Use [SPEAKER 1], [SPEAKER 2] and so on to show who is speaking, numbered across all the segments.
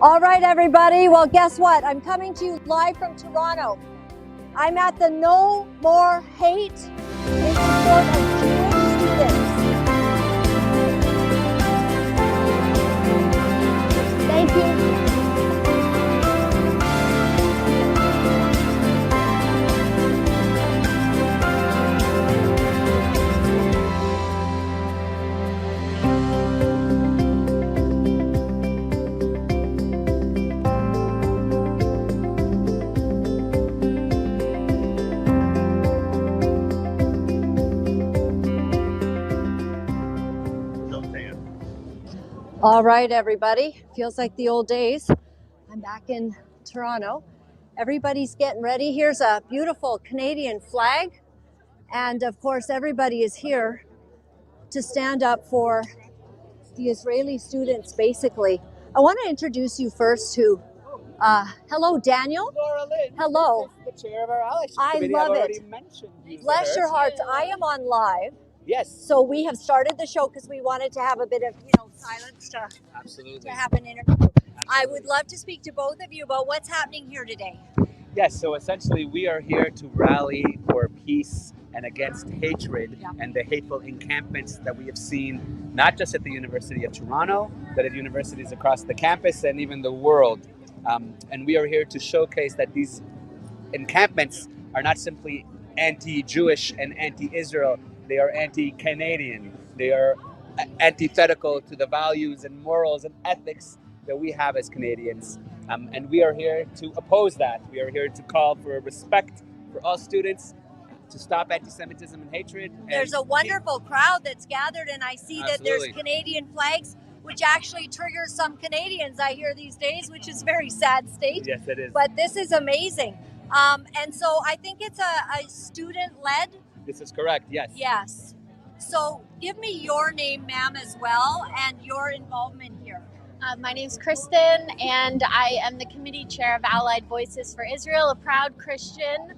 [SPEAKER 1] All right, everybody. Well, guess what? I'm coming to you live from Toronto. I'm at the No More Hate in support of Jewish students. Thank you. All right, everybody. Feels like the old days. I'm back in Toronto. Everybody's getting ready. Here's a beautiful Canadian flag. And of course, everybody is here to stand up for the Israeli students, basically. I want to introduce you first to, hello, Daniel.
[SPEAKER 2] Laura-Lynn.
[SPEAKER 1] Hello.
[SPEAKER 2] The chair of our allies
[SPEAKER 1] I
[SPEAKER 2] committee.
[SPEAKER 1] love
[SPEAKER 2] I've
[SPEAKER 1] it.
[SPEAKER 2] Bless
[SPEAKER 1] your hearts. I am on live.
[SPEAKER 2] Yes.
[SPEAKER 1] So we have started the show because we wanted to have a bit of, silence to have an interview. Absolutely. I would love to speak to both of you about what's happening here today.
[SPEAKER 2] Yes, so essentially we are here to rally for peace and against hatred and the hateful encampments that we have seen, not just at the University of Toronto, but at universities across the campus and even the world. And we are here to showcase that these encampments are not simply anti-Jewish and anti-Israel, they are anti-Canadian. They are antithetical to the values and morals and ethics that we have as Canadians. And we are here to oppose that. We are here to call for respect for all students, to stop anti-Semitism and hatred.
[SPEAKER 1] There's a wonderful crowd that's gathered, and I see that there's Canadian flags, which actually triggers some Canadians, I hear these days, which is a very sad state.
[SPEAKER 2] Yes, it is.
[SPEAKER 1] But this is amazing. And so I think it's a student-led.
[SPEAKER 2] This is correct, yes.
[SPEAKER 1] Yes. So give me your name, ma'am, as well, and your involvement here.
[SPEAKER 3] My name's Kristen, and I am the committee chair of Allied Voices for Israel, a proud Christian.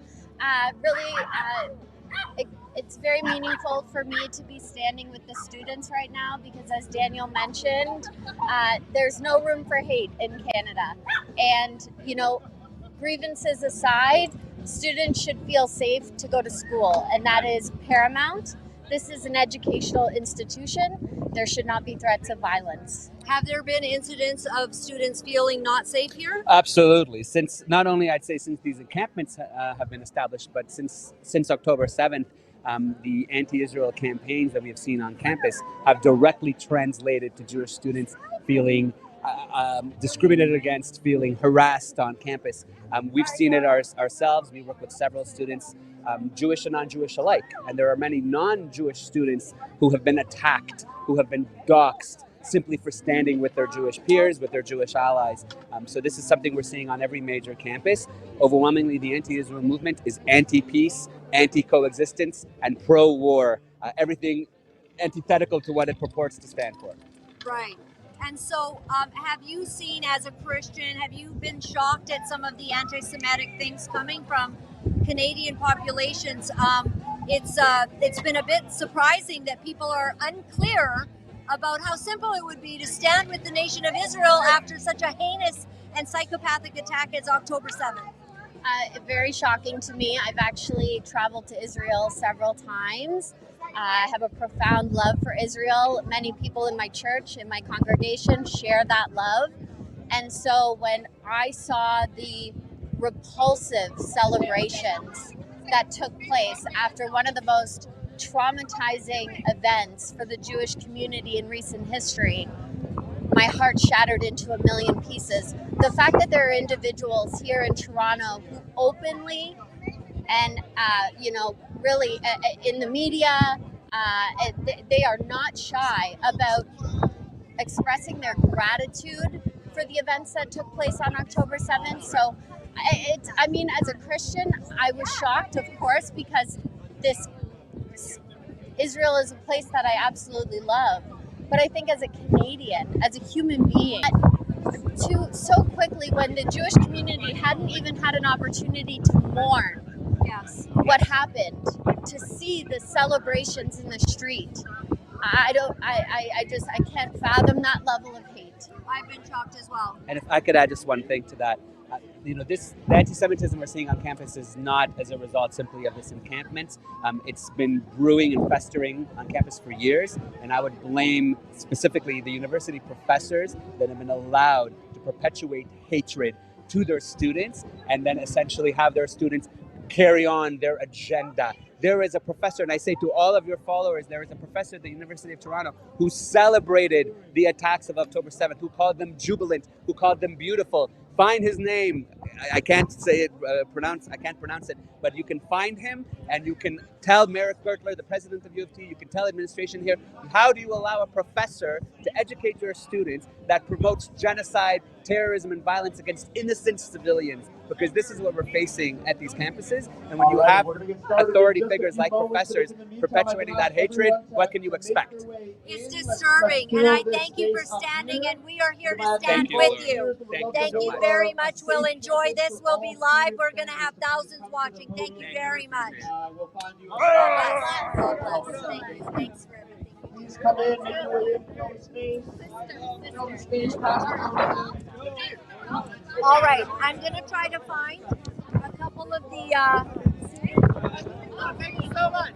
[SPEAKER 3] It's very meaningful for me to be standing with the students right now because, as Daniel mentioned, there's no room for hate in Canada. And, grievances aside, students should feel safe to go to school, and that is paramount. This is an educational institution. There should not be threats of violence.
[SPEAKER 1] Have there been incidents of students feeling not safe here?
[SPEAKER 2] Absolutely. Since not only I'd say since these encampments have been established, but since October 7th, the anti-Israel campaigns that we have seen on campus have directly translated to Jewish students feeling discriminated against, feeling harassed on campus. We've seen it ourselves. We work with several students, Jewish and non-Jewish alike. And there are many non-Jewish students who have been attacked, who have been doxxed simply for standing with their Jewish peers, with their Jewish allies. So this is something we're seeing on every major campus. Overwhelmingly, the anti-Israel movement is anti-peace, anti-coexistence, and pro-war. Everything antithetical to what it purports to stand for.
[SPEAKER 1] Right. And so have you seen, as a Christian, have you been shocked at some of the anti-Semitic things coming from Canadian populations? It's been a bit surprising that people are unclear about how simple it would be to stand with the nation of Israel after such a heinous and psychopathic attack as October 7th.
[SPEAKER 3] Very shocking to me. I've actually traveled to Israel several times. I have a profound love for Israel. Many people in my church, in my congregation, share that love. And so when I saw the repulsive celebrations that took place after one of the most traumatizing events for the Jewish community in recent history, my heart shattered into a million pieces. The fact that there are individuals here in Toronto who openly and, really in the media, they are not shy about expressing their gratitude for the events that took place on October 7th. So, as a Christian, I was shocked, of course, because Israel is a place that I absolutely love. But I think as a Canadian, as a human being, so quickly when the Jewish community hadn't even had an opportunity to mourn what happened, to see the celebrations in the street, I can't fathom that level of hate.
[SPEAKER 1] I've been shocked as well.
[SPEAKER 2] And if I could add just one thing to that, the anti-Semitism we're seeing on campus is not as a result simply of this encampment. It's been brewing and festering on campus for years, and I would blame specifically the university professors that have been allowed to perpetuate hatred to their students and then essentially have their students carry on their agenda. There is a professor, and I say to all of your followers, there is a professor at the University of Toronto who celebrated the attacks of October 7th, who called them jubilant, who called them beautiful. Find his name. I can't say it, I can't pronounce it, but you can find him and you can tell Merrick Gertler, the president of U of T, you can tell administration here, how do you allow a professor to educate your students that promotes genocide, terrorism, and violence against innocent civilians? Because this is what we're facing at these campuses. And when you have authority figures like professors perpetuating that hatred, what can you expect?
[SPEAKER 1] It's disturbing, and I thank you for standing, and we are here to stand with you. Thank you very much. We'll enjoy this. We'll be live. We're going to have thousands watching. Thank you very much.
[SPEAKER 4] We'll find you.
[SPEAKER 1] God bless. Thank you. Thanks for everything.
[SPEAKER 4] Please come in, make your way in, fill the space. Fill the space, Pastor.
[SPEAKER 1] All right, I'm going to try to find a couple of the.
[SPEAKER 4] Thank you so much.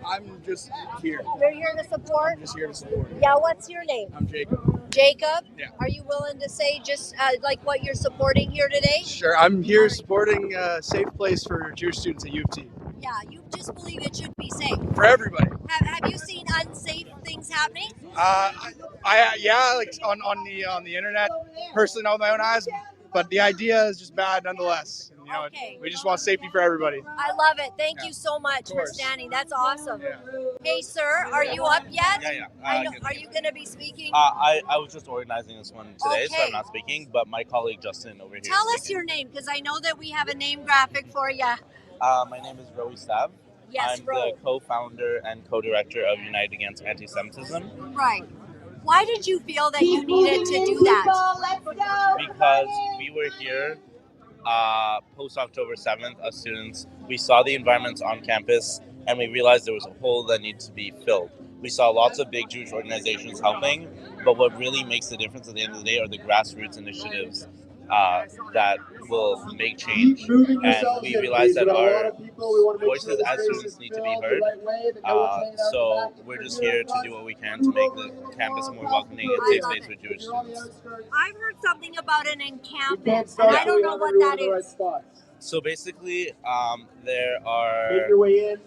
[SPEAKER 4] I'm just here.
[SPEAKER 1] You're here to support?
[SPEAKER 4] I'm just here to support.
[SPEAKER 1] Yeah, what's your name?
[SPEAKER 4] I'm Jacob.
[SPEAKER 1] Jacob?
[SPEAKER 4] Yeah.
[SPEAKER 1] Are you willing to say just like what you're supporting here today?
[SPEAKER 4] Sure, I'm here supporting a safe place for Jewish students at U of T.
[SPEAKER 1] Yeah, you just believe it should be safe.
[SPEAKER 4] For everybody.
[SPEAKER 1] Have you seen unsafe things happening?
[SPEAKER 4] Yeah, like on the internet. Personally, not with my own eyes, but the idea is just bad nonetheless. You know,
[SPEAKER 1] Okay.
[SPEAKER 4] we just want safety for everybody.
[SPEAKER 1] I love it. Thank
[SPEAKER 4] Yeah.
[SPEAKER 1] you so much for
[SPEAKER 4] course.
[SPEAKER 1] standing. That's awesome.
[SPEAKER 4] Yeah.
[SPEAKER 1] Hey, sir, are you up yet?
[SPEAKER 5] Yeah.
[SPEAKER 1] I know, are you going to be speaking?
[SPEAKER 5] I was just organizing this one today, so
[SPEAKER 1] Okay.
[SPEAKER 5] I'm not speaking, but my colleague Justin over here.
[SPEAKER 1] Tell
[SPEAKER 5] is
[SPEAKER 1] us
[SPEAKER 5] speaking.
[SPEAKER 1] your name, because I know that we have a name graphic for you.
[SPEAKER 5] My name is Roe Stav.
[SPEAKER 1] Yes,
[SPEAKER 5] I'm
[SPEAKER 1] Ro.
[SPEAKER 5] the co-founder and co-director of United Against Anti-Semitism
[SPEAKER 1] Right. Why did you feel that you needed to do that?
[SPEAKER 5] because we were here post-October 7th as students. We saw the environments on campus, and we realized there was a hole that needs to be filled. We saw lots of big Jewish organizations helping, but what really makes the difference at the end of the day are the grassroots initiatives that will make change. And we realize that our voices as students need to be heard. So we're just here to do what we can to make the campus more welcoming and safe space for Jewish students.
[SPEAKER 1] I've heard something about an encampment, and I don't know what that is.
[SPEAKER 5] So basically, there are
[SPEAKER 4] Make your way in.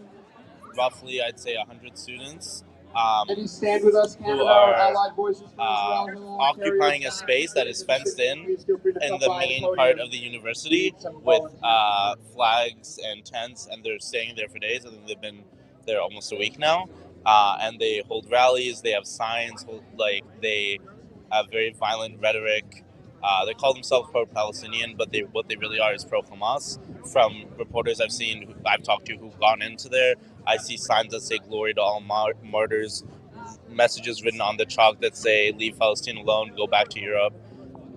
[SPEAKER 5] roughly, I'd say, 100 students
[SPEAKER 4] And you stand with us, Canada,
[SPEAKER 5] who are,
[SPEAKER 4] our allied voices from Israel,
[SPEAKER 5] occupying a space that is fenced in the main part of the university with flags and tents, and they're staying there for days. I think they've been there almost a week now. And they hold rallies, they have signs, they have very violent rhetoric. They call themselves pro-Palestinian, but what they really are is pro-Hamas. From reporters I've talked to who've gone into there, I see signs that say "Glory to all martyrs," messages written on the chalk that say "Leave Palestine alone, go back to Europe."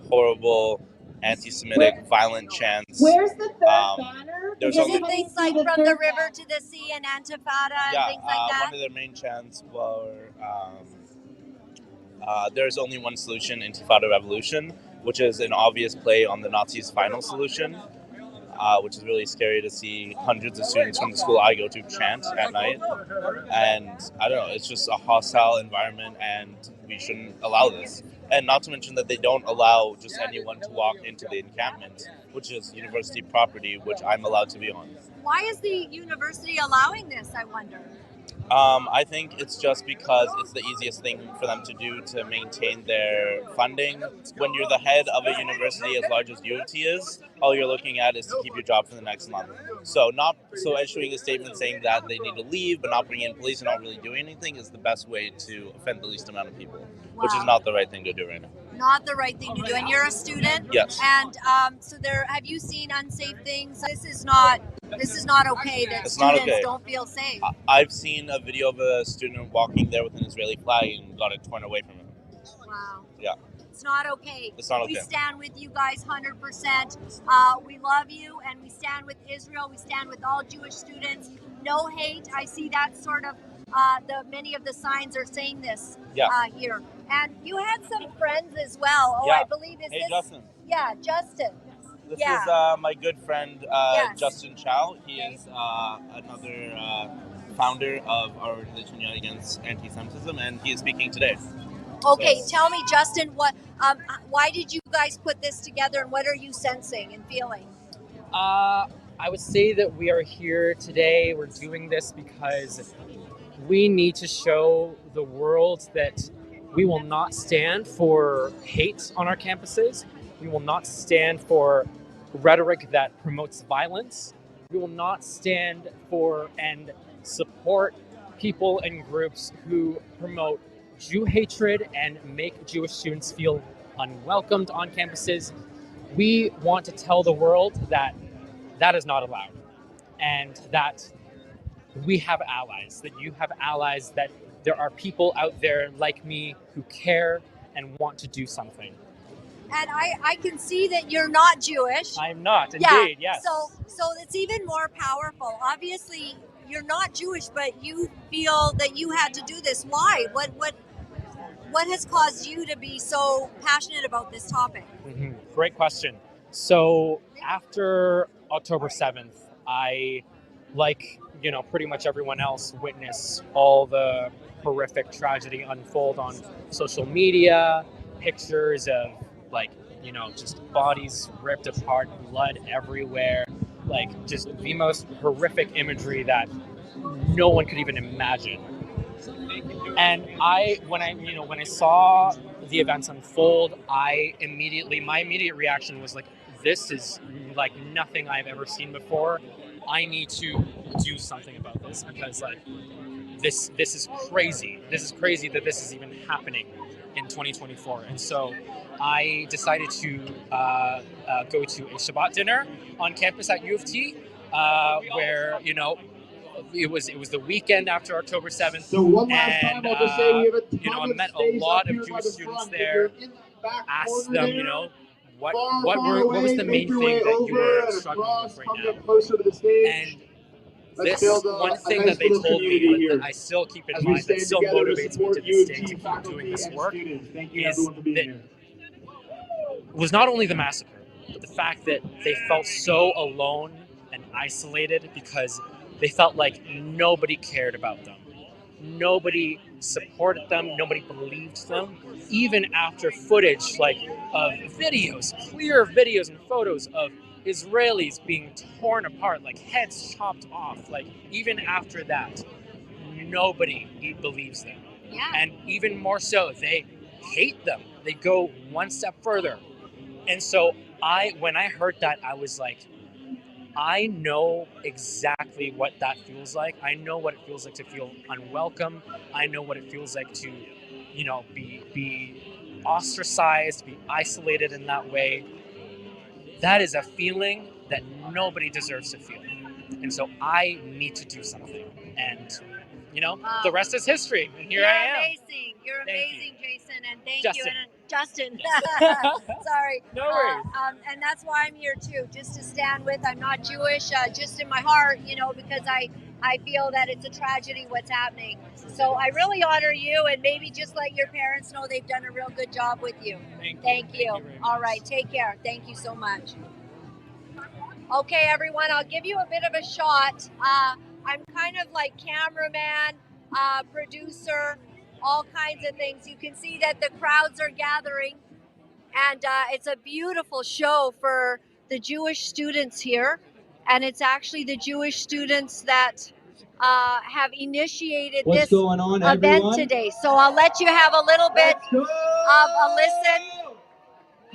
[SPEAKER 5] Horrible, anti-Semitic, violent chants.
[SPEAKER 6] Where's the third banner?
[SPEAKER 5] There's
[SPEAKER 1] Is
[SPEAKER 5] only
[SPEAKER 1] it things like from the river to the sea and Antifada and things like that?
[SPEAKER 5] one of their main chants were "There's only one solution: Intifada Revolution," which is an obvious play on the Nazis' final solution, which is really scary to see hundreds of students from the school I go to chant at night. And I don't know, it's just a hostile environment, and we shouldn't allow this. And not to mention that they don't allow just anyone to walk into the encampment, which is university property, which I'm allowed to be on.
[SPEAKER 1] Why is the university allowing this, I wonder?
[SPEAKER 5] I think it's just because it's the easiest thing for them to do to maintain their funding. When you're the head of a university as large as U of T is, all you're looking at is to keep your job for the next month. So issuing a statement saying that they need to leave but not bring in police and not really doing anything is the best way to offend the least amount of people, which is not the right thing to do right now.
[SPEAKER 1] Not the right thing to do. And you're a student?
[SPEAKER 5] Yes.
[SPEAKER 1] And so have you seen unsafe things? This is not okay that
[SPEAKER 5] It's not
[SPEAKER 1] students
[SPEAKER 5] okay.
[SPEAKER 1] don't feel safe.
[SPEAKER 5] I've seen a video of a student walking there with an Israeli flag and got it torn away from him.
[SPEAKER 1] Wow.
[SPEAKER 5] Yeah.
[SPEAKER 1] It's not okay.
[SPEAKER 5] It's not okay.
[SPEAKER 1] We stand with you guys 100%. We love you, and we stand with Israel. We stand with all Jewish students. No hate. I see that sort of, many of the signs are saying this here. And you had some friends as well. Oh, I believe is
[SPEAKER 5] hey,
[SPEAKER 1] this?
[SPEAKER 5] Justin.
[SPEAKER 1] Yeah, Justin.
[SPEAKER 5] This is my good friend, Justin Chow. He is another founder of our organization United Against Anti-Semitism, and he is speaking today.
[SPEAKER 1] Okay, tell me, Justin, why did you guys put this together, and what are you sensing and feeling?
[SPEAKER 7] I would say that we are here today. We're doing this because we need to show the world that we will not stand for hate on our campuses. We will not stand for rhetoric that promotes violence. We will not stand for and support people and groups who promote Jew hatred and make Jewish students feel unwelcomed on campuses. We want to tell the world that that is not allowed, and that we have allies, that you have allies, that there are people out there like me who care and want to do something.
[SPEAKER 1] And I can see that you're not Jewish.
[SPEAKER 7] I'm not, indeed, yes.
[SPEAKER 1] So it's even more powerful. Obviously, you're not Jewish, but you feel that you had to do this. Why? What has caused you to be so passionate about this topic?
[SPEAKER 7] Mm-hmm. Great question. So after October 7th, I, like, pretty much everyone else, witnessed all the horrific tragedy unfold on social media, pictures of, just bodies ripped apart, blood everywhere, just the most horrific imagery that no one could even imagine. And when I saw the events unfold, my immediate reaction was this is like nothing I've ever seen before. I need to do something about this because this is crazy. This is crazy that this is even happening in 2024. And so I decided to go to a Shabbat dinner on campus at U of T, where it was the weekend after October 7th.
[SPEAKER 6] So one last time, I'll just say we have a ton
[SPEAKER 7] I
[SPEAKER 6] of
[SPEAKER 7] met
[SPEAKER 6] space
[SPEAKER 7] a lot
[SPEAKER 6] up here
[SPEAKER 7] of
[SPEAKER 6] by
[SPEAKER 7] Jewish
[SPEAKER 6] the
[SPEAKER 7] students
[SPEAKER 6] front.
[SPEAKER 7] there.
[SPEAKER 6] If you're in the back
[SPEAKER 7] Asked
[SPEAKER 6] corner
[SPEAKER 7] them,
[SPEAKER 6] there,
[SPEAKER 7] what
[SPEAKER 6] far
[SPEAKER 7] was the
[SPEAKER 6] away,
[SPEAKER 7] main
[SPEAKER 6] make
[SPEAKER 7] thing
[SPEAKER 6] your way
[SPEAKER 7] that you
[SPEAKER 6] over
[SPEAKER 7] were
[SPEAKER 6] and
[SPEAKER 7] struggling
[SPEAKER 6] across,
[SPEAKER 7] with
[SPEAKER 6] come
[SPEAKER 7] right now?
[SPEAKER 6] get closer to the stage.
[SPEAKER 7] And
[SPEAKER 6] Let's
[SPEAKER 7] this
[SPEAKER 6] build
[SPEAKER 7] one
[SPEAKER 6] a
[SPEAKER 7] thing
[SPEAKER 6] nice
[SPEAKER 7] that they
[SPEAKER 6] little
[SPEAKER 7] told
[SPEAKER 6] community
[SPEAKER 7] me
[SPEAKER 6] here
[SPEAKER 7] that I still keep in
[SPEAKER 6] as we
[SPEAKER 7] mind, that
[SPEAKER 6] stand
[SPEAKER 7] still
[SPEAKER 6] together to
[SPEAKER 7] motivates me
[SPEAKER 6] support
[SPEAKER 7] to
[SPEAKER 6] U
[SPEAKER 7] this
[SPEAKER 6] of
[SPEAKER 7] day
[SPEAKER 6] T
[SPEAKER 7] to keep
[SPEAKER 6] faculty
[SPEAKER 7] doing this
[SPEAKER 6] and
[SPEAKER 7] work,
[SPEAKER 6] students. Thank you
[SPEAKER 7] is
[SPEAKER 6] everyone for being
[SPEAKER 7] that
[SPEAKER 6] here.
[SPEAKER 7] was not only the massacre, but the fact that they felt so alone and isolated because they felt like nobody cared about them. Nobody supported them, nobody believed them, even after footage of videos, clear videos and photos of Israelis being torn apart, heads chopped off. Even after that, nobody believes them.
[SPEAKER 1] Yeah.
[SPEAKER 7] And even more so, they hate them. They go one step further. And so when I heard that, I was like, I know exactly what that feels like. I know what it feels like to feel unwelcome. I know what it feels like to, be ostracized, be isolated in that way. That is a feeling that nobody deserves to feel. And so I need to do something. And, the rest is history. And here I am.
[SPEAKER 1] Amazing. You're amazing, Jason, and thank
[SPEAKER 7] Justin.
[SPEAKER 1] you. And Justin. Sorry.
[SPEAKER 7] No worries.
[SPEAKER 1] And that's why I'm here too, just to stand with. I'm not Jewish, just in my heart, because I feel that it's a tragedy what's happening. So I really honor you, and maybe just let your parents know they've done a real good job with you. Thank you.
[SPEAKER 7] very
[SPEAKER 1] All
[SPEAKER 7] much.
[SPEAKER 1] right. Take care. Thank you so much. Okay, everyone, I'll give you a bit of a shot. I'm kind of like cameraman, producer, all kinds of things. You can see that the crowds are gathering, and it's a beautiful show for the Jewish students here. And it's actually the Jewish students that have initiated this event today. So I'll let you have a little bit of a listen.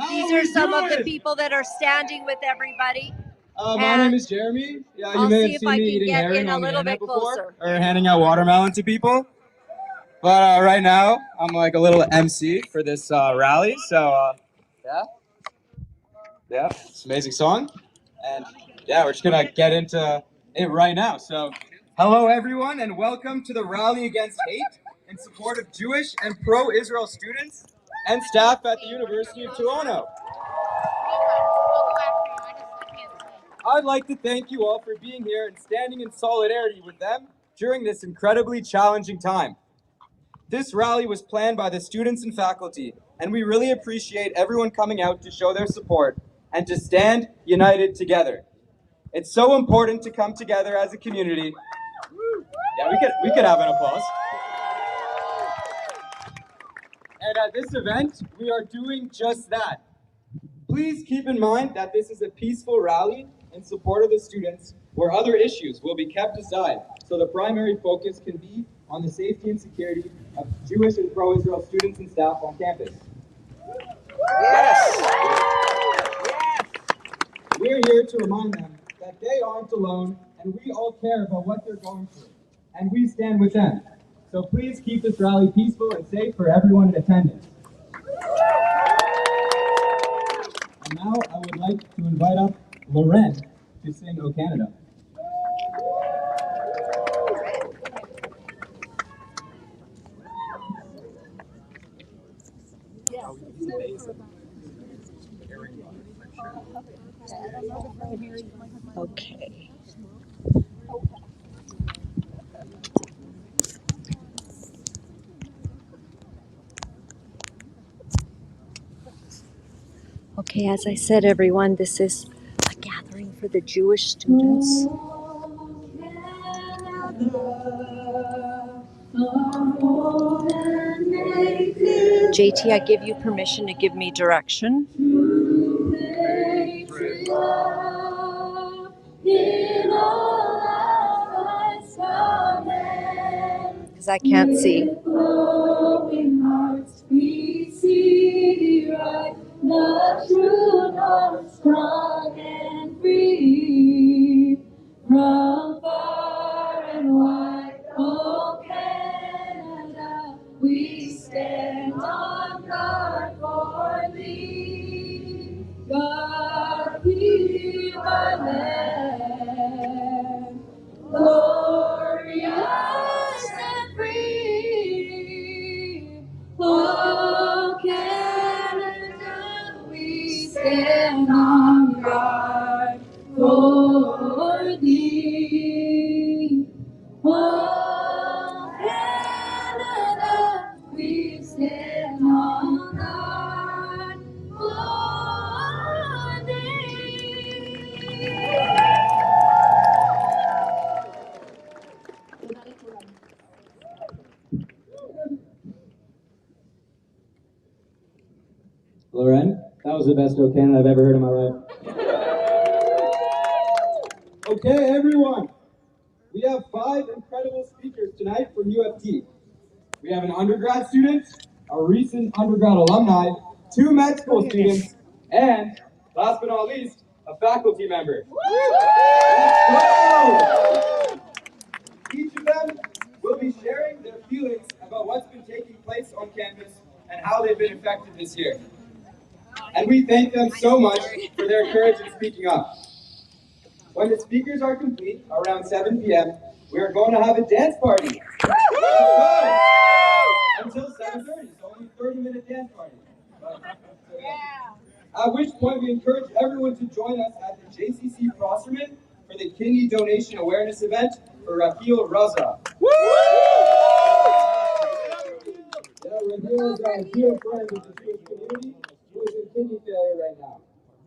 [SPEAKER 1] These are some of the people that are standing with everybody.
[SPEAKER 8] My name is Jeremy. Yeah, you
[SPEAKER 1] I'll
[SPEAKER 8] may
[SPEAKER 1] see
[SPEAKER 8] have
[SPEAKER 1] if
[SPEAKER 8] seen
[SPEAKER 1] I
[SPEAKER 8] me
[SPEAKER 1] can
[SPEAKER 8] eating
[SPEAKER 1] get
[SPEAKER 8] herring
[SPEAKER 1] in a
[SPEAKER 8] on the
[SPEAKER 1] little
[SPEAKER 8] internet
[SPEAKER 1] bit
[SPEAKER 8] before,
[SPEAKER 1] closer.
[SPEAKER 8] or handing out watermelon to people. But right now, I'm like a little MC for this rally. So yeah, it's an amazing song, and yeah, we're just gonna get into it right now. So, hello everyone, and welcome to the rally against hate in support of Jewish and pro-Israel students. and staff at the University of Toronto. I'd like to thank you all for being here and standing in solidarity with them during this incredibly challenging time. This rally was planned by the students and faculty, and we really appreciate everyone coming out to show their support and to stand united together. It's so important to come together as a community. Yeah, we could have an applause. And at this event, we are doing just that. Please keep in mind that this is a peaceful rally in support of the students where other issues will be kept aside, so the primary focus can be on the safety and security of Jewish and pro-Israel students and staff on campus. Yes! We're here to remind them that they aren't alone, and we all care about what they're going through, and we stand with them. So please keep this rally peaceful and safe for everyone in attendance. And now I would like to invite up Laura-Lynn to sing O Canada.
[SPEAKER 1] Okay. Okay, as I said, everyone, this is a gathering for the Jewish students. JT, I give you permission to give me direction. Because I can't see. The true north, strong and free, from far and wide, oh Canada, we stand on guard for thee. God, keep our land glorious and free. Oh Canada, we stand on guard for thee. Oh Canada, we stand on guard for thee.
[SPEAKER 8] Lauren, that was the best O Canada I've ever heard in my life. Okay, everyone. We have 5 incredible speakers tonight from UFT. We have an undergrad student, a recent undergrad alumni, 2 med school students, and, last but not least, a faculty member. Let's go! Each of them will be sharing their feelings about what's been taking place on campus and how they've been affected this year. And we thank them so much for their courage in speaking up. When the speakers are complete, around 7 p.m., we are going to have a dance party. Until 7:30, it's only a 30-minute dance party. At which point we encourage everyone to join us at the JCC Prosserman for the kidney donation awareness event for Raheel Raza. Raheel is a dear friend of the Jewish community who is in kidney failure right now.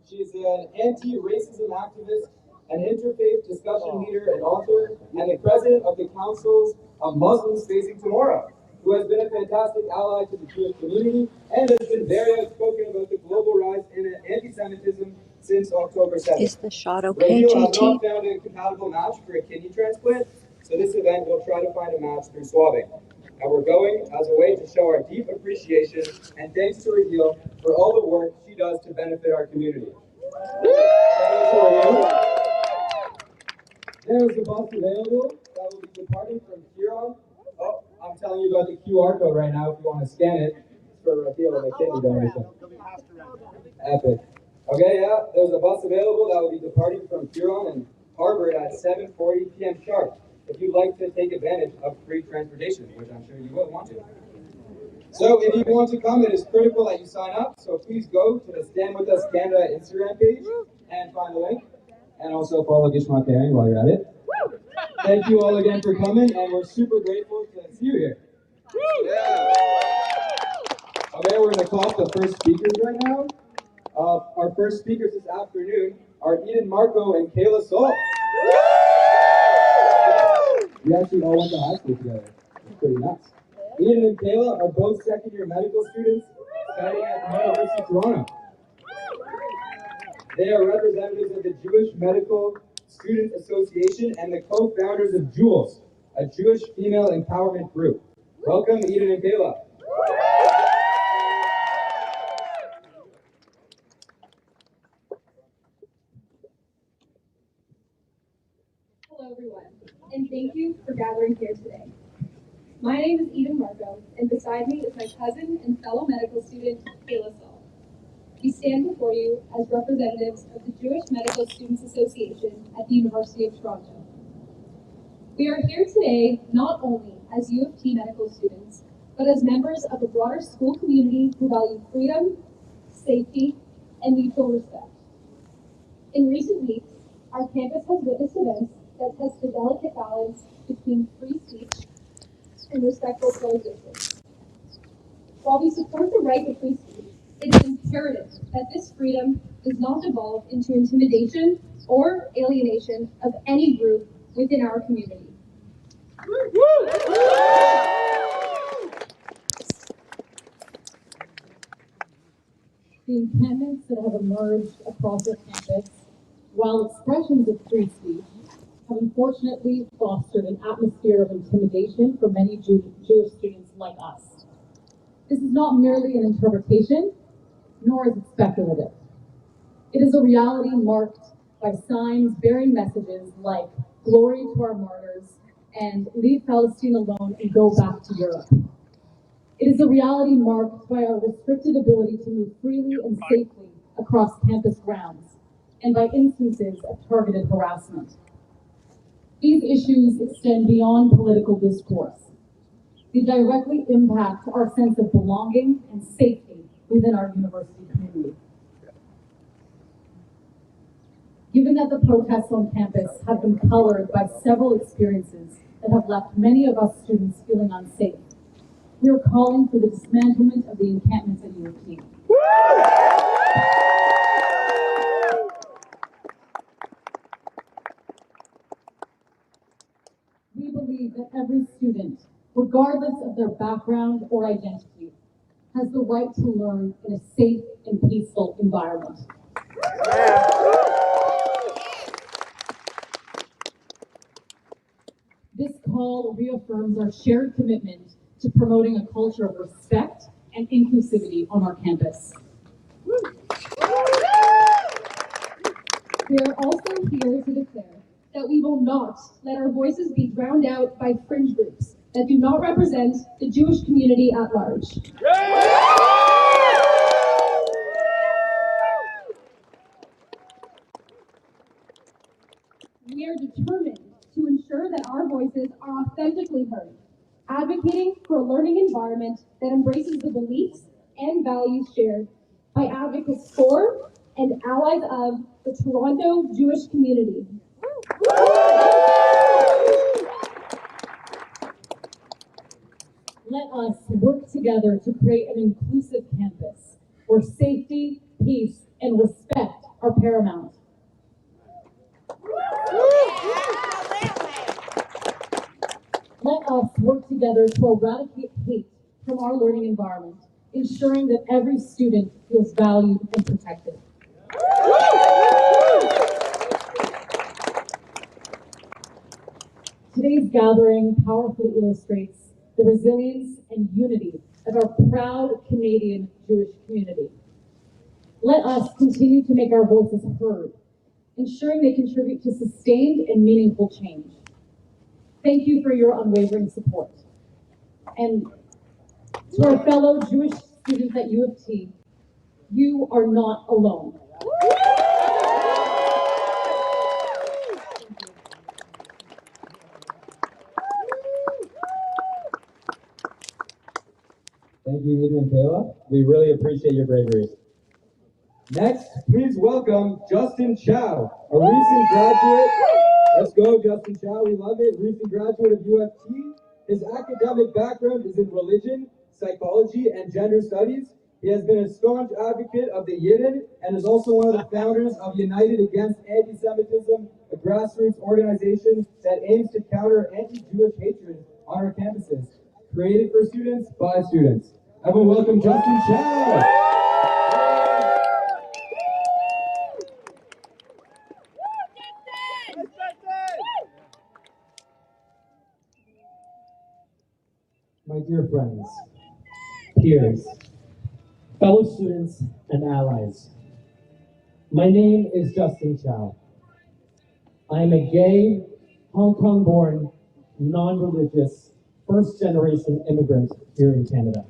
[SPEAKER 8] She is an anti-racism activist, an interfaith discussion leader and author, and the president of the Councils of Muslims Facing Tomorrow, who has been a fantastic ally to the Jewish community and has been very outspoken about the global rise in anti-Semitism since October 7th.
[SPEAKER 1] Is the shot okay,
[SPEAKER 8] Raheel has
[SPEAKER 1] JT?
[SPEAKER 8] not found a compatible match for a kidney transplant, so this event will try to find a match through swabbing. And we're going as a way to show our deep appreciation and thanks to Raheel for all the work she does to benefit our community. There is a bus available that will be departing from Huron. Oh, I'm telling you about the QR code right now if you want to scan it. It's for Raheel and the kidney donation. Epic. Okay, yeah, there's a bus available that will be departing from Huron and Harvard at 7:40 p.m. sharp. If you'd like to take advantage of free transportation, which I'm sure you will want to. So if you want to come, it is critical that you sign up. So please go to the Stand With Us Canada Instagram page and find the link. And also follow Gishma Caring while you're at it. Thank you all again for coming, and we're super grateful to see you here. Okay, we're going to call up the first speakers right now. Our first speakers this afternoon are Eden Marco and Kayla Sol. We actually all went to high school together. It's pretty nuts. Eden and Kayla are both second-year medical students studying at the University of Toronto. They are representatives of the Jewish Medical Student Association and the co-founders of Jules, a Jewish female empowerment group. Welcome, Eden and Kayla.
[SPEAKER 9] Hello, everyone, and thank you for gathering here today. My name is Eden Marco, and beside me is my cousin and fellow medical student, Kayla Sol. We stand before you as representatives of the Jewish Medical Students Association at the University of Toronto. We are here today not only as U of T medical students, but as members of a broader school community who value freedom, safety, and mutual respect. In recent weeks, our campus has witnessed events that test the delicate balance between free speech and respectful coexistence. While we support the right to free speech, it is imperative that this freedom does not devolve into intimidation or alienation of any group within our community.
[SPEAKER 10] The encampments that have emerged across our campus, while expressions of free speech, have unfortunately fostered an atmosphere of intimidation for many Jewish students like us. This is not merely an interpretation, nor is it speculative. It is a reality marked by signs bearing messages like "Glory to our martyrs" and "Leave Palestine alone and go back to Europe." It is a reality marked by our restricted ability to move freely and safely across campus grounds, and by instances of targeted harassment. These issues extend beyond political discourse. They directly impact our sense of belonging and safety within our university community. Given that the protests on campus have been colored by several experiences that have left many of us students feeling unsafe, we are calling for the dismantlement of the encampments at U of T. We believe that every student, regardless of their background or identity, has the right to learn in a safe and peaceful environment. This call reaffirms our shared commitment to promoting a culture of respect and inclusivity on our campus.
[SPEAKER 9] We are also here to declare that we will not let our voices be drowned out by fringe groups that do not represent the Jewish community at large. We are determined to ensure that our voices are authentically heard, advocating for a learning environment that embraces the beliefs and values shared by advocates for and allies of the Toronto Jewish community.
[SPEAKER 10] Let us work together to create an inclusive campus where safety, peace, and respect are paramount. Let us work together to eradicate hate from our learning environment, ensuring that every student feels valued and protected. Today's gathering powerfully illustrates the resilience and unity of our proud Canadian Jewish community. Let us continue to make our voices heard, ensuring they contribute to sustained and meaningful change. Thank you for your unwavering support. And to our fellow Jewish students at U of T, you are not alone.
[SPEAKER 8] Thank you, Eden and Kayla. We really appreciate your bravery. Next, please welcome Justin Chow, a recent graduate. Let's go, Justin Chow. We love it. Recent graduate of UFT. His academic background is in religion, psychology, and gender studies. He has been a staunch advocate of the Yidden and is also one of the founders of United Against Anti-Semitism, a grassroots organization that aims to counter anti-Jewish hatred on our campuses. Created for students, by students. Everyone welcome Justin Chow.
[SPEAKER 11] My dear friends, peers, fellow students, and allies, my name is Justin Chow. I am a gay, Hong Kong-born, non-religious, first-generation immigrant here in Canada.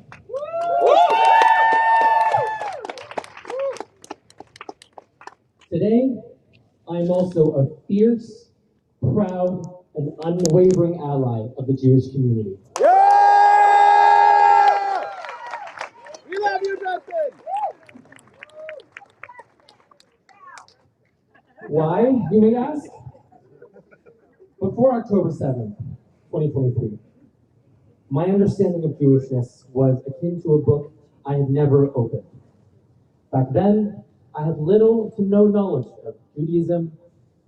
[SPEAKER 11] Today, I am also a fierce, proud, and unwavering ally of the Jewish community.
[SPEAKER 6] We love you, Justin!
[SPEAKER 11] Why, you may ask? Before October 7th, 2023, my understanding of Jewishness was akin to a book I had never opened. Back then, I had little to no knowledge of Judaism,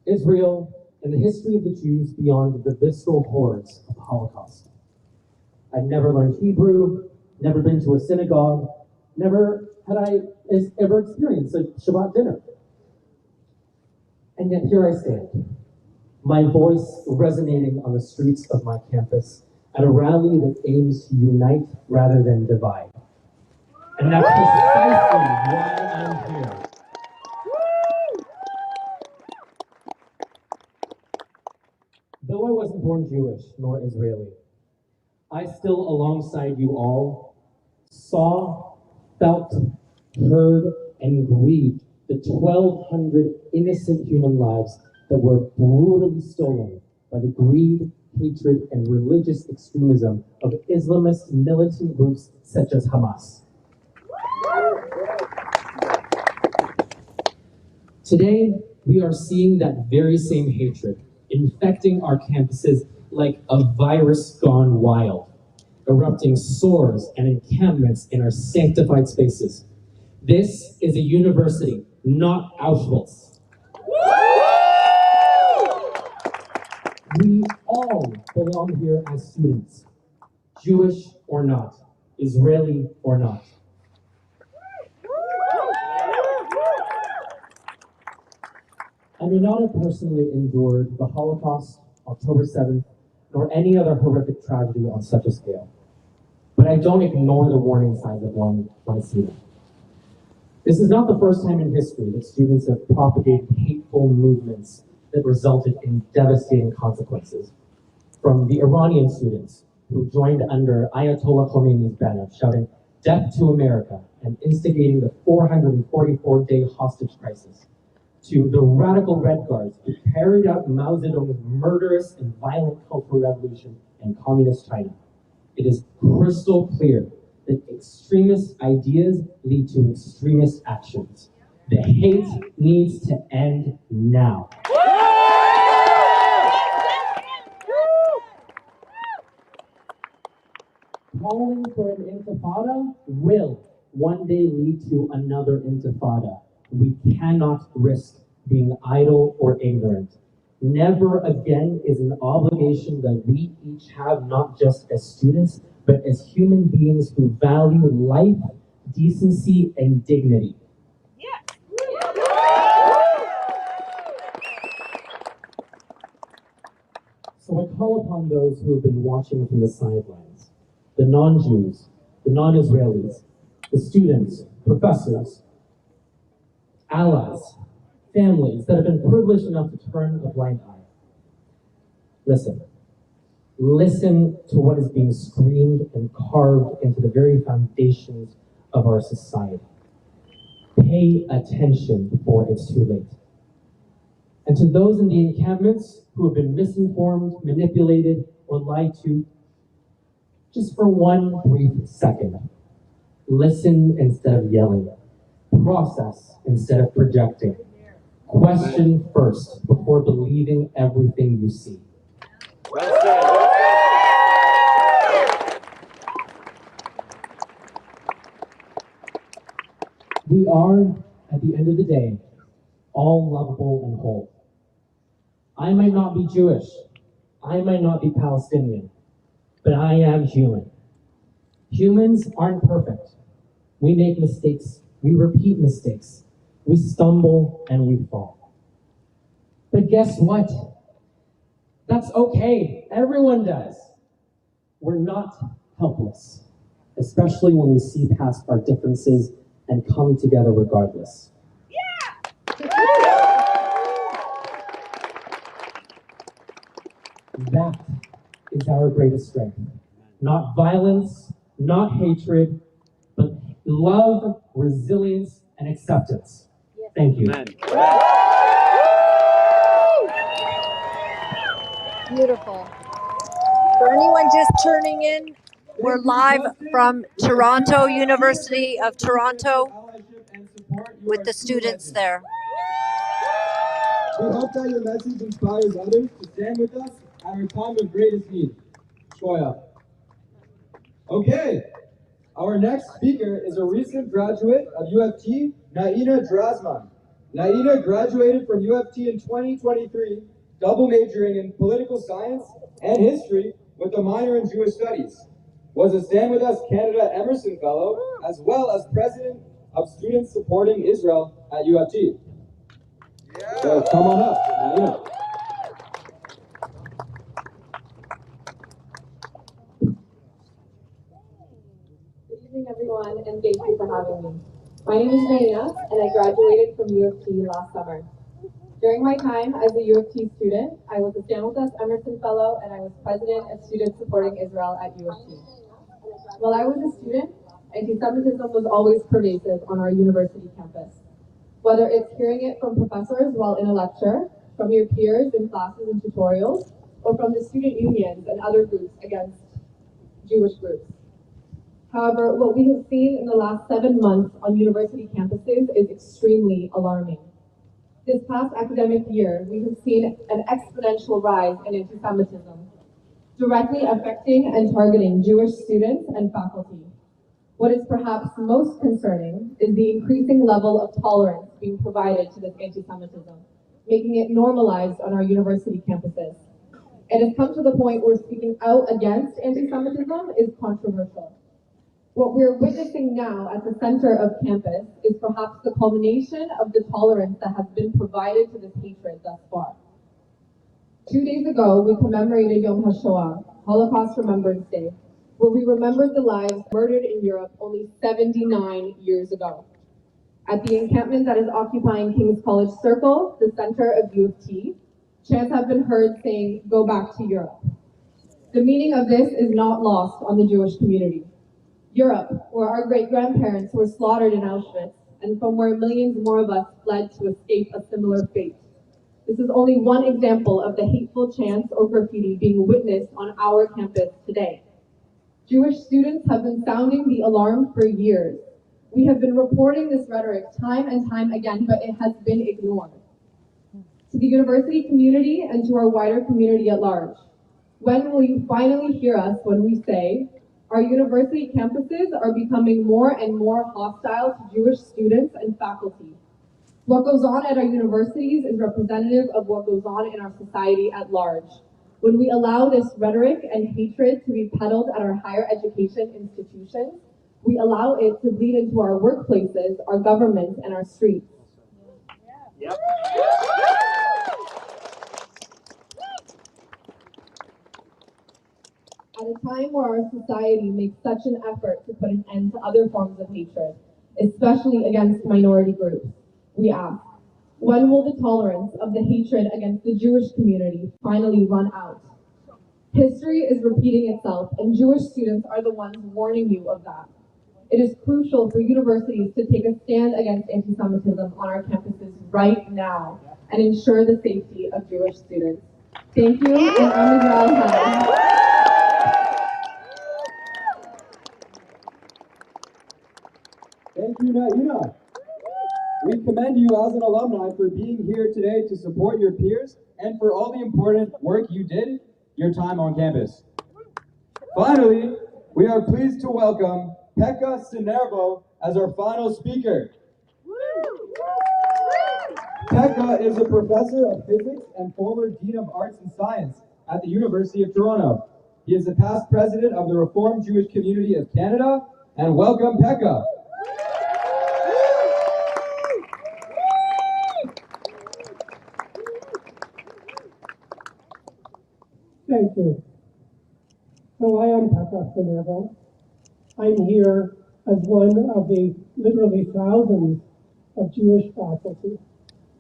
[SPEAKER 11] Israel, and the history of the Jews beyond the visceral horrors of the Holocaust. I'd never learned Hebrew, never been to a synagogue, never had I ever experienced a Shabbat dinner. And yet here I stand, my voice resonating on the streets of my campus at a rally that aims to unite rather than divide. And that's precisely why I'm here. Though I wasn't born Jewish nor Israeli, I still, alongside you all, saw, felt, heard, and grieved the 1,200 innocent human lives that were brutally stolen by the greed, hatred, and religious extremism of Islamist militant groups such as Hamas. Today, we are seeing that very same hatred infecting our campuses like a virus gone wild, erupting sores and encampments in our sanctified spaces. This is a university, not Auschwitz. We all belong here as students, Jewish or not, Israeli or not. I may not have personally endured the Holocaust, October 7th, nor any other horrific tragedy on such a scale, but I don't ignore the warning signs of one when I see them. This is not the first time in history that students have propagated hateful movements that resulted in devastating consequences. From the Iranian students who joined under Ayatollah Khomeini's banner, shouting "Death to America" and instigating the 444-day hostage crisis, to the radical Red Guards who carried out Mao Zedong's murderous and violent cultural revolution in communist China. It is crystal clear that extremist ideas lead to extremist actions. The hate needs to end now. Calling for an intifada will one day lead to another intifada. We cannot risk being idle or ignorant. Never again is an obligation that we each have, not just as students, but as human beings who value life, decency, and dignity. So I call upon those who have been watching from the sidelines, the non-Jews, the non-Israelis, the students, professors, allies, families that have been privileged enough to turn a blind eye. Listen. Listen to what is being screamed and carved into the very foundations of our society. Pay attention before it's too late. And to those in the encampments who have been misinformed, manipulated, or lied to, just for one brief second, Listen instead of yelling. Process instead of projecting. Question first before believing everything you see. We are, at the end of the day, all lovable and whole. I might not be Jewish, I might not be Palestinian, but I am human. Humans aren't perfect. We make mistakes, we repeat mistakes, we stumble and we fall. But guess what? That's okay, everyone does. We're not helpless, especially when we see past our differences and come together regardless. That is our greatest strength. Not violence, not hatred, but love, resilience, and acceptance. Thank you.
[SPEAKER 2] Amen.
[SPEAKER 1] Beautiful. For anyone just tuning in, we're live from Toronto, University of Toronto, with the students there.
[SPEAKER 8] We hope that your message inspires others to stand with us at our time of greatest need. Shoya. Okay, our next speaker is a recent graduate of UFT, Naina Drasman. Naina graduated from UFT in 2023, double majoring in political science and history with a minor in Jewish studies. Was a Stand With Us Canada Emerson Fellow, as well as president of Students Supporting Israel at UFT. So come on up, Naina.
[SPEAKER 10] Good evening, everyone, and thank you for having me. My name is Naina, and I graduated from UFT last summer. During my time as a UFT student, I was a Stand With Us Emerson Fellow, and I was president of Students Supporting Israel at UFT. While I was a student, anti-Semitism was always pervasive on our university campus. Whether it's hearing it from professors while in a lecture, from your peers in classes and tutorials, or from the student unions and other groups against Jewish groups. However, what we have seen in the last 7 months on university campuses is extremely alarming. This past academic year, we have seen an exponential rise in anti-Semitism, directly affecting and targeting Jewish students and faculty. What is perhaps most concerning is the increasing level of tolerance being provided to this anti-Semitism, making it normalized on our university campuses. It has come to the point where speaking out against anti-Semitism is controversial. What we're witnessing now at the center of campus is perhaps the culmination of the tolerance that has been provided to this hatred thus far. 2 days ago, we commemorated Yom HaShoah, Holocaust Remembrance Day, where we remembered the lives murdered in Europe only 79 years ago. At the encampment that is occupying King's College Circle, the center of U of T, chants have been heard saying, "Go back to Europe." The meaning of this is not lost on the Jewish community. Europe, where our great-grandparents were slaughtered in Auschwitz, and from where millions more of us fled to escape a similar fate. This is only one example of the hateful chants or graffiti being witnessed on our campus today. Jewish students have been sounding the alarm for years. We have been reporting this rhetoric time and time again, but it has been ignored. To the university community and to our wider community at large, when will you finally hear us when we say, our university campuses are becoming more and more hostile to Jewish students and faculty? What goes on at our universities is representative of what goes on in our society at large. When we allow this rhetoric and hatred to be peddled at our higher education institutions, we allow it to bleed into our workplaces, our governments, and our streets.
[SPEAKER 2] Yep.
[SPEAKER 10] At a time where our society makes such an effort to put an end to other forms of hatred, especially against minority groups, we ask, when will the tolerance of the hatred against the Jewish community finally run out? History is repeating itself, and Jewish students are the ones warning you of that. It is crucial for universities to take a stand against anti-Semitism on our campuses right now and ensure the safety of Jewish students. Thank you, and I'm Israel High.
[SPEAKER 8] Thank you, Naina. We commend you as an alumni for being here today to support your peers and for all the important work you did your time on campus. Finally, we are pleased to welcome Pekka Sinervo as our final speaker. Pekka is a professor of physics and former dean of arts and science at the University of Toronto. He is the past president of the Reformed Jewish Community of Canada, and welcome, Pekka.
[SPEAKER 12] Thank you. So I am Pekka Sinervo. I'm here as one of the literally thousands of Jewish faculty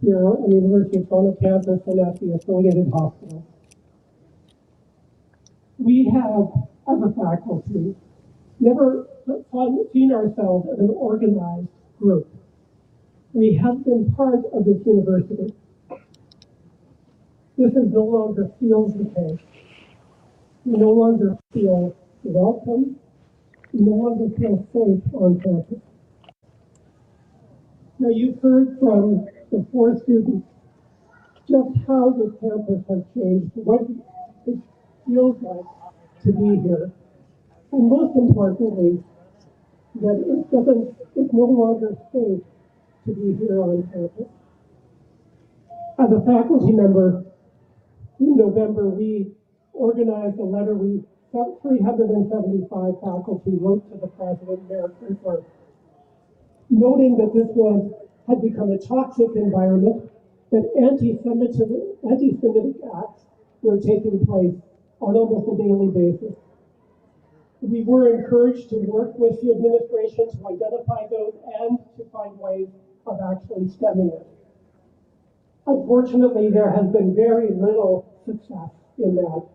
[SPEAKER 12] here on the University of Toronto campus and at the affiliated hospitals. We have, as a faculty, never seen ourselves as an organized group. We have been part of this university. This is no longer feels the case. We no longer feel welcome. We no longer feel safe on campus. Now you've heard from the 4 students just how this campus has changed, what it feels like to be here, and most importantly, that it's no longer safe to be here on campus. As a faculty member, in November, we organized a letter. 375 faculty wrote to the president, Mayor Chrysler, noting that this had become a toxic environment, that anti-Semitic acts were taking place on almost a daily basis. We were encouraged to work with the administration to identify those and to find ways of actually stemming it. Unfortunately, there has been very little success in that.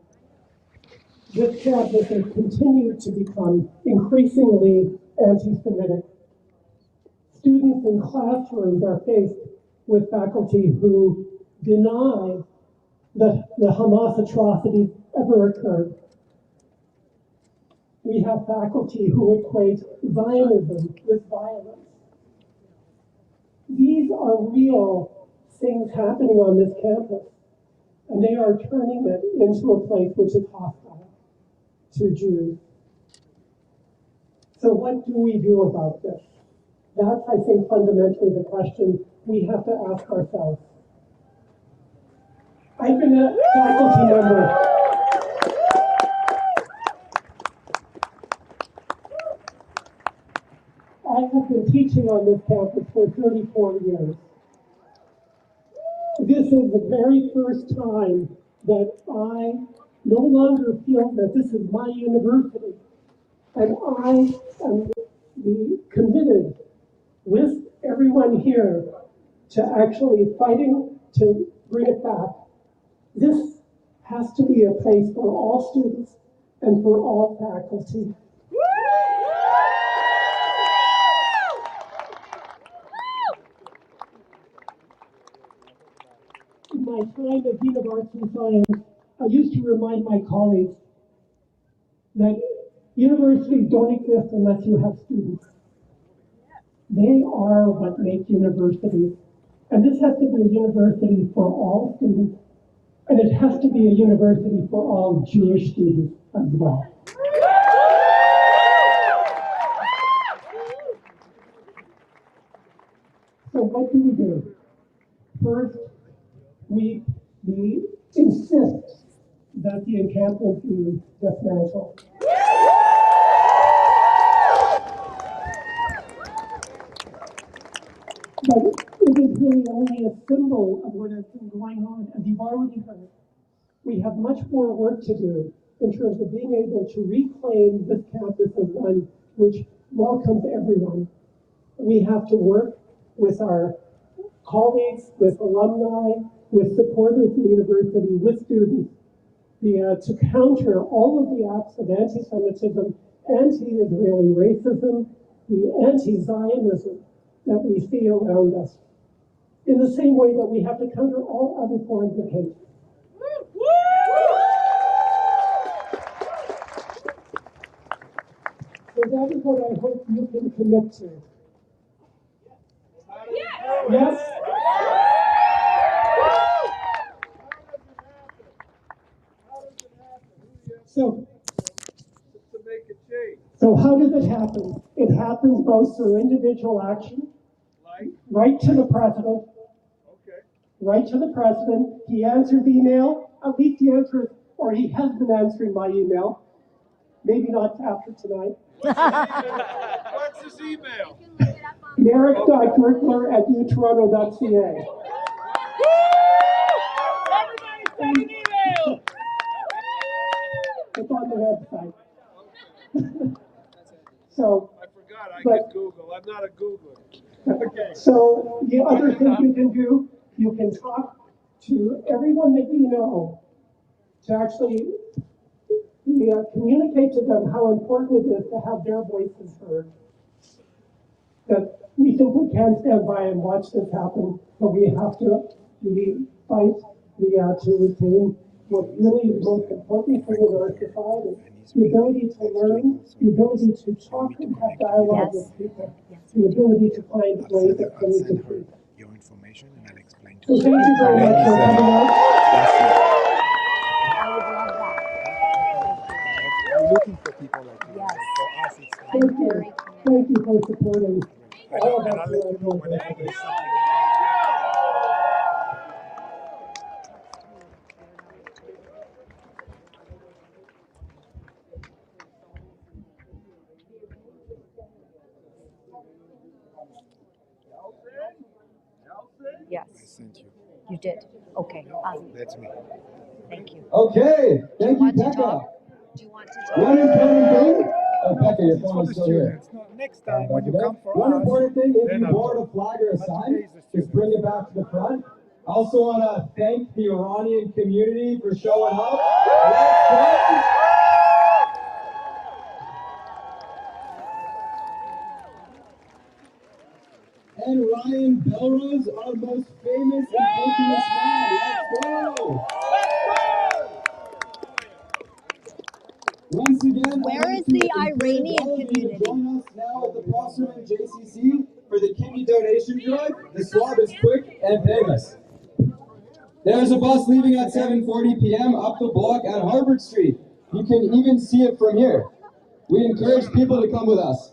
[SPEAKER 12] This campus has continued to become increasingly anti-Semitic. Students in classrooms are faced with faculty who deny that the Hamas atrocities ever occurred. We have faculty who equate Zionism with violence. These are real things happening on this campus, and they are turning it into a place which is hostile to Jews. So what do we do about this? That's, I think, fundamentally the question we have to ask ourselves. I've been a faculty member. I have been teaching on this campus for 34 years. This is the very first time that I no longer feel that this is my university. And I am committed with everyone here to actually fighting to bring it back. This has to be a place for all students and for all faculty. In my time as Dean of Arts and Science, I used to remind my colleagues that universities don't exist unless you have students. They are what make universities. And this has to be a university for all students, and it has to be a university for all Jewish students as well. So what do we do? First, we insist that the encampment be dismantled. But it is really only a symbol of what has been going on, as you've already heard. We have much more work to do in terms of being able to reclaim this campus as one which welcomes everyone. We have to work with our colleagues, with alumni, with supporters in the university, with students, to counter all of the acts of anti-Semitism, anti-Israeli racism, the anti-Zionism that we see around us, in the same way that we have to counter all other forms of hate. So that is what I hope you can commit to. Yes? So how does it happen? It happens both through individual action, right to the president, right to the president. He answers email, at least he answers, or he has been answering my email. Maybe not after tonight.
[SPEAKER 6] What's his email?
[SPEAKER 12] Merrick.Gertler@utoronto.ca.
[SPEAKER 6] Everybody send an email!
[SPEAKER 12] It's on the website. So,
[SPEAKER 6] I forgot, I can Google. I'm not a Googler. Okay.
[SPEAKER 12] So the other thing you can do, you can talk to everyone that you know to actually communicate to them how important it is to have their voices heard. That we simply can't stand by and watch this happen, but we have to fight to retain what really is the most important thing in our society. The ability to learn, the ability to talk and have dialogue with people, the ability to find ways of coming to truth.
[SPEAKER 13] Your information and I'll explain to
[SPEAKER 12] So thank you very much for coming out.
[SPEAKER 13] We're looking for people like you.
[SPEAKER 1] Yes.
[SPEAKER 13] For us, it's
[SPEAKER 12] Thank you for supporting all of us.
[SPEAKER 13] I'll let you know whenever there's something.
[SPEAKER 1] Yes.
[SPEAKER 13] I sent you.
[SPEAKER 1] You did. Okay.
[SPEAKER 13] That's me.
[SPEAKER 1] Thank you.
[SPEAKER 8] Okay, thank you, Becca.
[SPEAKER 1] Do you want to talk?
[SPEAKER 8] One important thing. Oh, Becca, your phone is still here.
[SPEAKER 13] Next time when you come for
[SPEAKER 8] One
[SPEAKER 13] us,
[SPEAKER 8] important thing, if
[SPEAKER 13] then
[SPEAKER 8] you
[SPEAKER 13] I'll
[SPEAKER 8] board a flag or a sign, just bring it back to the front. I also want to thank the Iranian community for showing up. Let's go. And Ryan Belrose, our most famous and infamous man. Let's go! Once again,
[SPEAKER 1] where is the Iranian community?
[SPEAKER 8] Join us now at the Proserman JCC for the kidney donation drive. The swab is quick and painless. There's a bus leaving at 7:40 p.m. up the block at Harvard Street. You can even see it from here. We encourage people to come with us.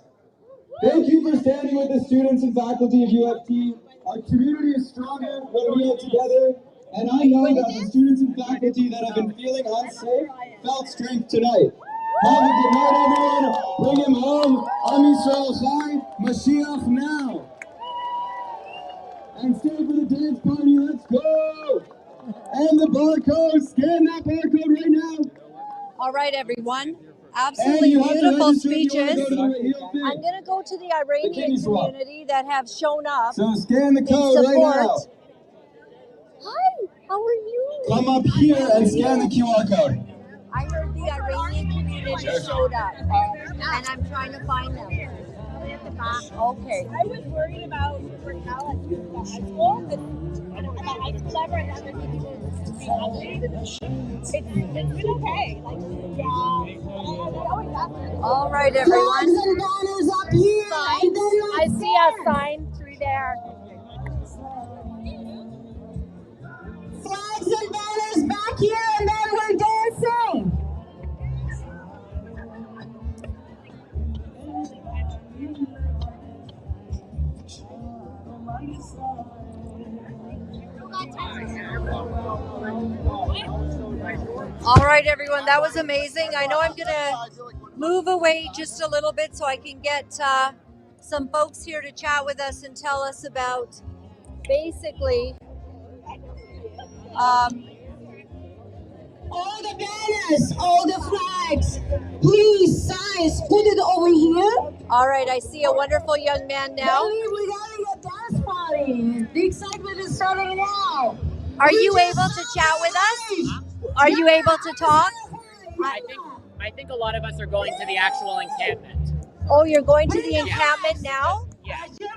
[SPEAKER 8] Thank you for standing with the students and faculty of UFT. Our community is stronger when we are together, and I know that the students and faculty that have been feeling unsafe felt strength tonight. Have a good night, everyone. Bring him home. Am Yisrael Chai, Mashiach now. And stay for the dance party. Let's go. And the barcode. Scan that barcode right now.
[SPEAKER 1] All right, everyone. Absolutely beautiful speeches. I'm going to go to the Iranian community that have shown up.
[SPEAKER 8] So scan the code right now.
[SPEAKER 1] Hi, how are you?
[SPEAKER 8] Come up here and scan the QR code.
[SPEAKER 1] I heard the Iranian community showed up, and I'm trying to find them. Okay.
[SPEAKER 14] I was worried about Raquel at high school, but at the high school level, and other people to be ugly. It's been okay. Like, yeah.
[SPEAKER 1] All right, everyone.
[SPEAKER 14] Flags and banners up here.
[SPEAKER 1] Signs.
[SPEAKER 14] I see a sign through there. Flags and banners back here, and then we're dancing.
[SPEAKER 1] All right, everyone, that was amazing. I know I'm going to move away just a little bit so I can get some folks here to chat with us and tell us about basically
[SPEAKER 14] all the banners, all the flags, please, signs, put it over here.
[SPEAKER 1] All right, I see a wonderful young man now.
[SPEAKER 14] We're having a dance party. The excitement is starting now.
[SPEAKER 1] Are you able to chat with us? Are you able to talk?
[SPEAKER 15] I think a lot of us are going to the actual encampment.
[SPEAKER 1] Oh, you're going to the encampment now?
[SPEAKER 15] Yeah. We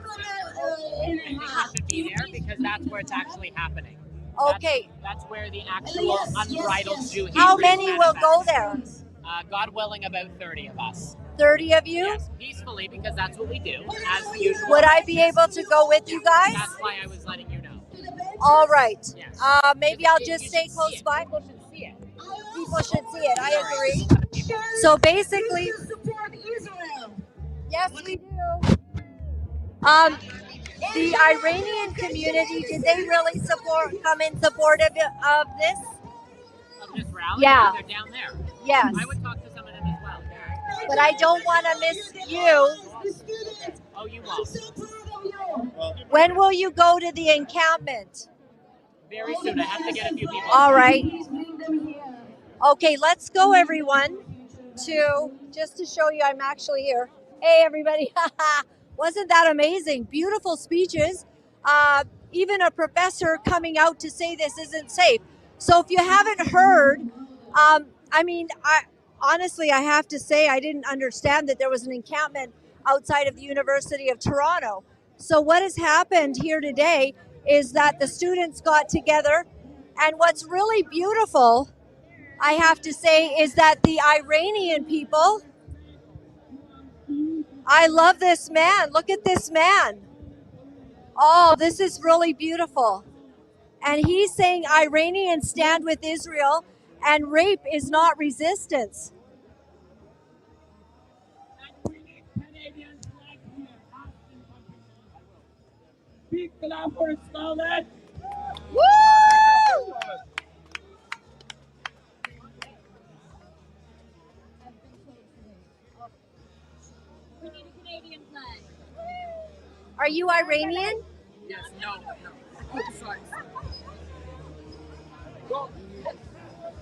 [SPEAKER 15] have to be there because that's where it's actually happening.
[SPEAKER 1] Okay.
[SPEAKER 15] That's where the actual unbridled Jew.
[SPEAKER 1] How many will go there?
[SPEAKER 15] God willing, about 30 of us.
[SPEAKER 1] 30 of you?
[SPEAKER 15] Yes, peacefully, because that's what we do, as usual.
[SPEAKER 1] Would I be able to go with you guys?
[SPEAKER 15] That's why I was letting you know.
[SPEAKER 1] All right.
[SPEAKER 15] Yes.
[SPEAKER 1] Maybe I'll just stay close by.
[SPEAKER 15] People should see it.
[SPEAKER 1] People should see it. I agree. So basically, yes, we do. The Iranian community, did they really come in supportive of this?
[SPEAKER 15] Of this rally?
[SPEAKER 1] Yeah.
[SPEAKER 15] They're down there.
[SPEAKER 1] Yes.
[SPEAKER 15] I would talk to some of them as well.
[SPEAKER 1] But I don't want to miss you.
[SPEAKER 15] Oh, you won't.
[SPEAKER 1] When will you go to the encampment?
[SPEAKER 15] Very soon. I have to get a few people.
[SPEAKER 1] All right. Okay, let's go, everyone, just to show you I'm actually here. Hey, everybody. Wasn't that amazing? Beautiful speeches. Even a professor coming out to say this isn't safe. So if you haven't heard, honestly, I have to say I didn't understand that there was an encampment outside of the University of Toronto. So what has happened here today is that the students got together, and what's really beautiful, I have to say, is that the Iranian people, I love this man. Look at this man. Oh, this is really beautiful. And he's saying Iranians stand with Israel and rape is not resistance.
[SPEAKER 6] Big clap for Scarlett.
[SPEAKER 1] Woo!
[SPEAKER 14] We need a Canadian flag.
[SPEAKER 1] Are you Iranian?
[SPEAKER 15] Yes, no. Sorry.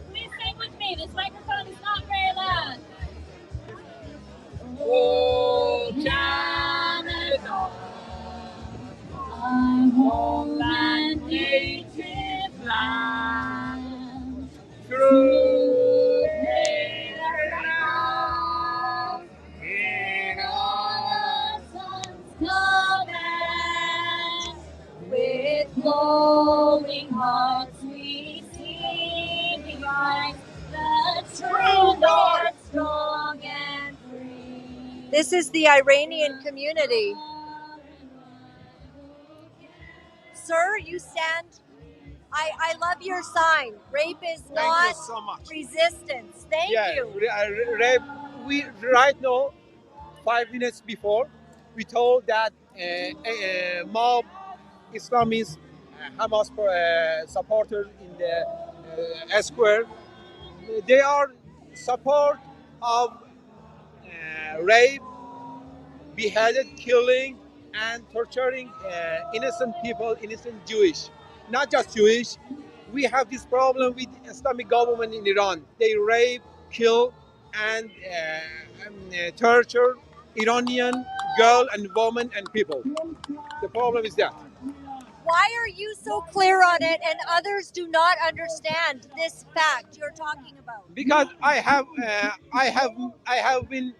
[SPEAKER 14] Please sing with me. This microphone is not very loud.
[SPEAKER 6] Oh, Canada,
[SPEAKER 14] our
[SPEAKER 6] homeland, native land, true Canada, in all
[SPEAKER 14] covenant. With glowing hearts we see behind the true North, strong and free.
[SPEAKER 1] This is the Iranian community. Sir, you stand. I love your sign. Rape is not
[SPEAKER 16] so much.
[SPEAKER 1] resistance. Thank you.
[SPEAKER 16] Rape. We right now, 5 minutes before, we told that a mob Islamist Hamas supporters in the square, they are support of rape, beheaded, killing, and torturing innocent people, innocent Jewish. Not just Jewish. We have this problem with Islamic government in Iran. They rape, kill, and torture Iranian girl and women and people. The problem is that.
[SPEAKER 1] Why are you so clear on it and others do not understand this fact you're talking about?
[SPEAKER 16] Because I have been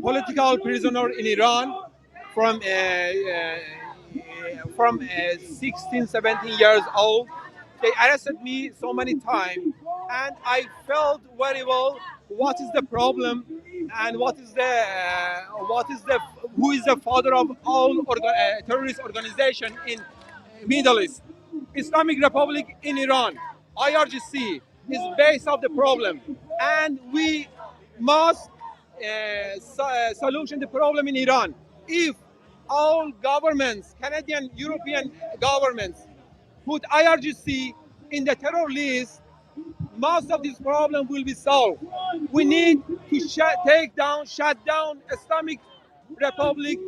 [SPEAKER 16] political prisoner in Iran from 16, 17 years old. They arrested me so many times, and I felt very well what is the problem and who is the father of all terrorist organization in Middle East. Islamic Republic in Iran, IRGC, is base of the problem, and we must solution the problem in Iran. If all governments, Canadian, European governments, put IRGC in the terror list, most of this problem will be solved. We need to shut down Islamic Republic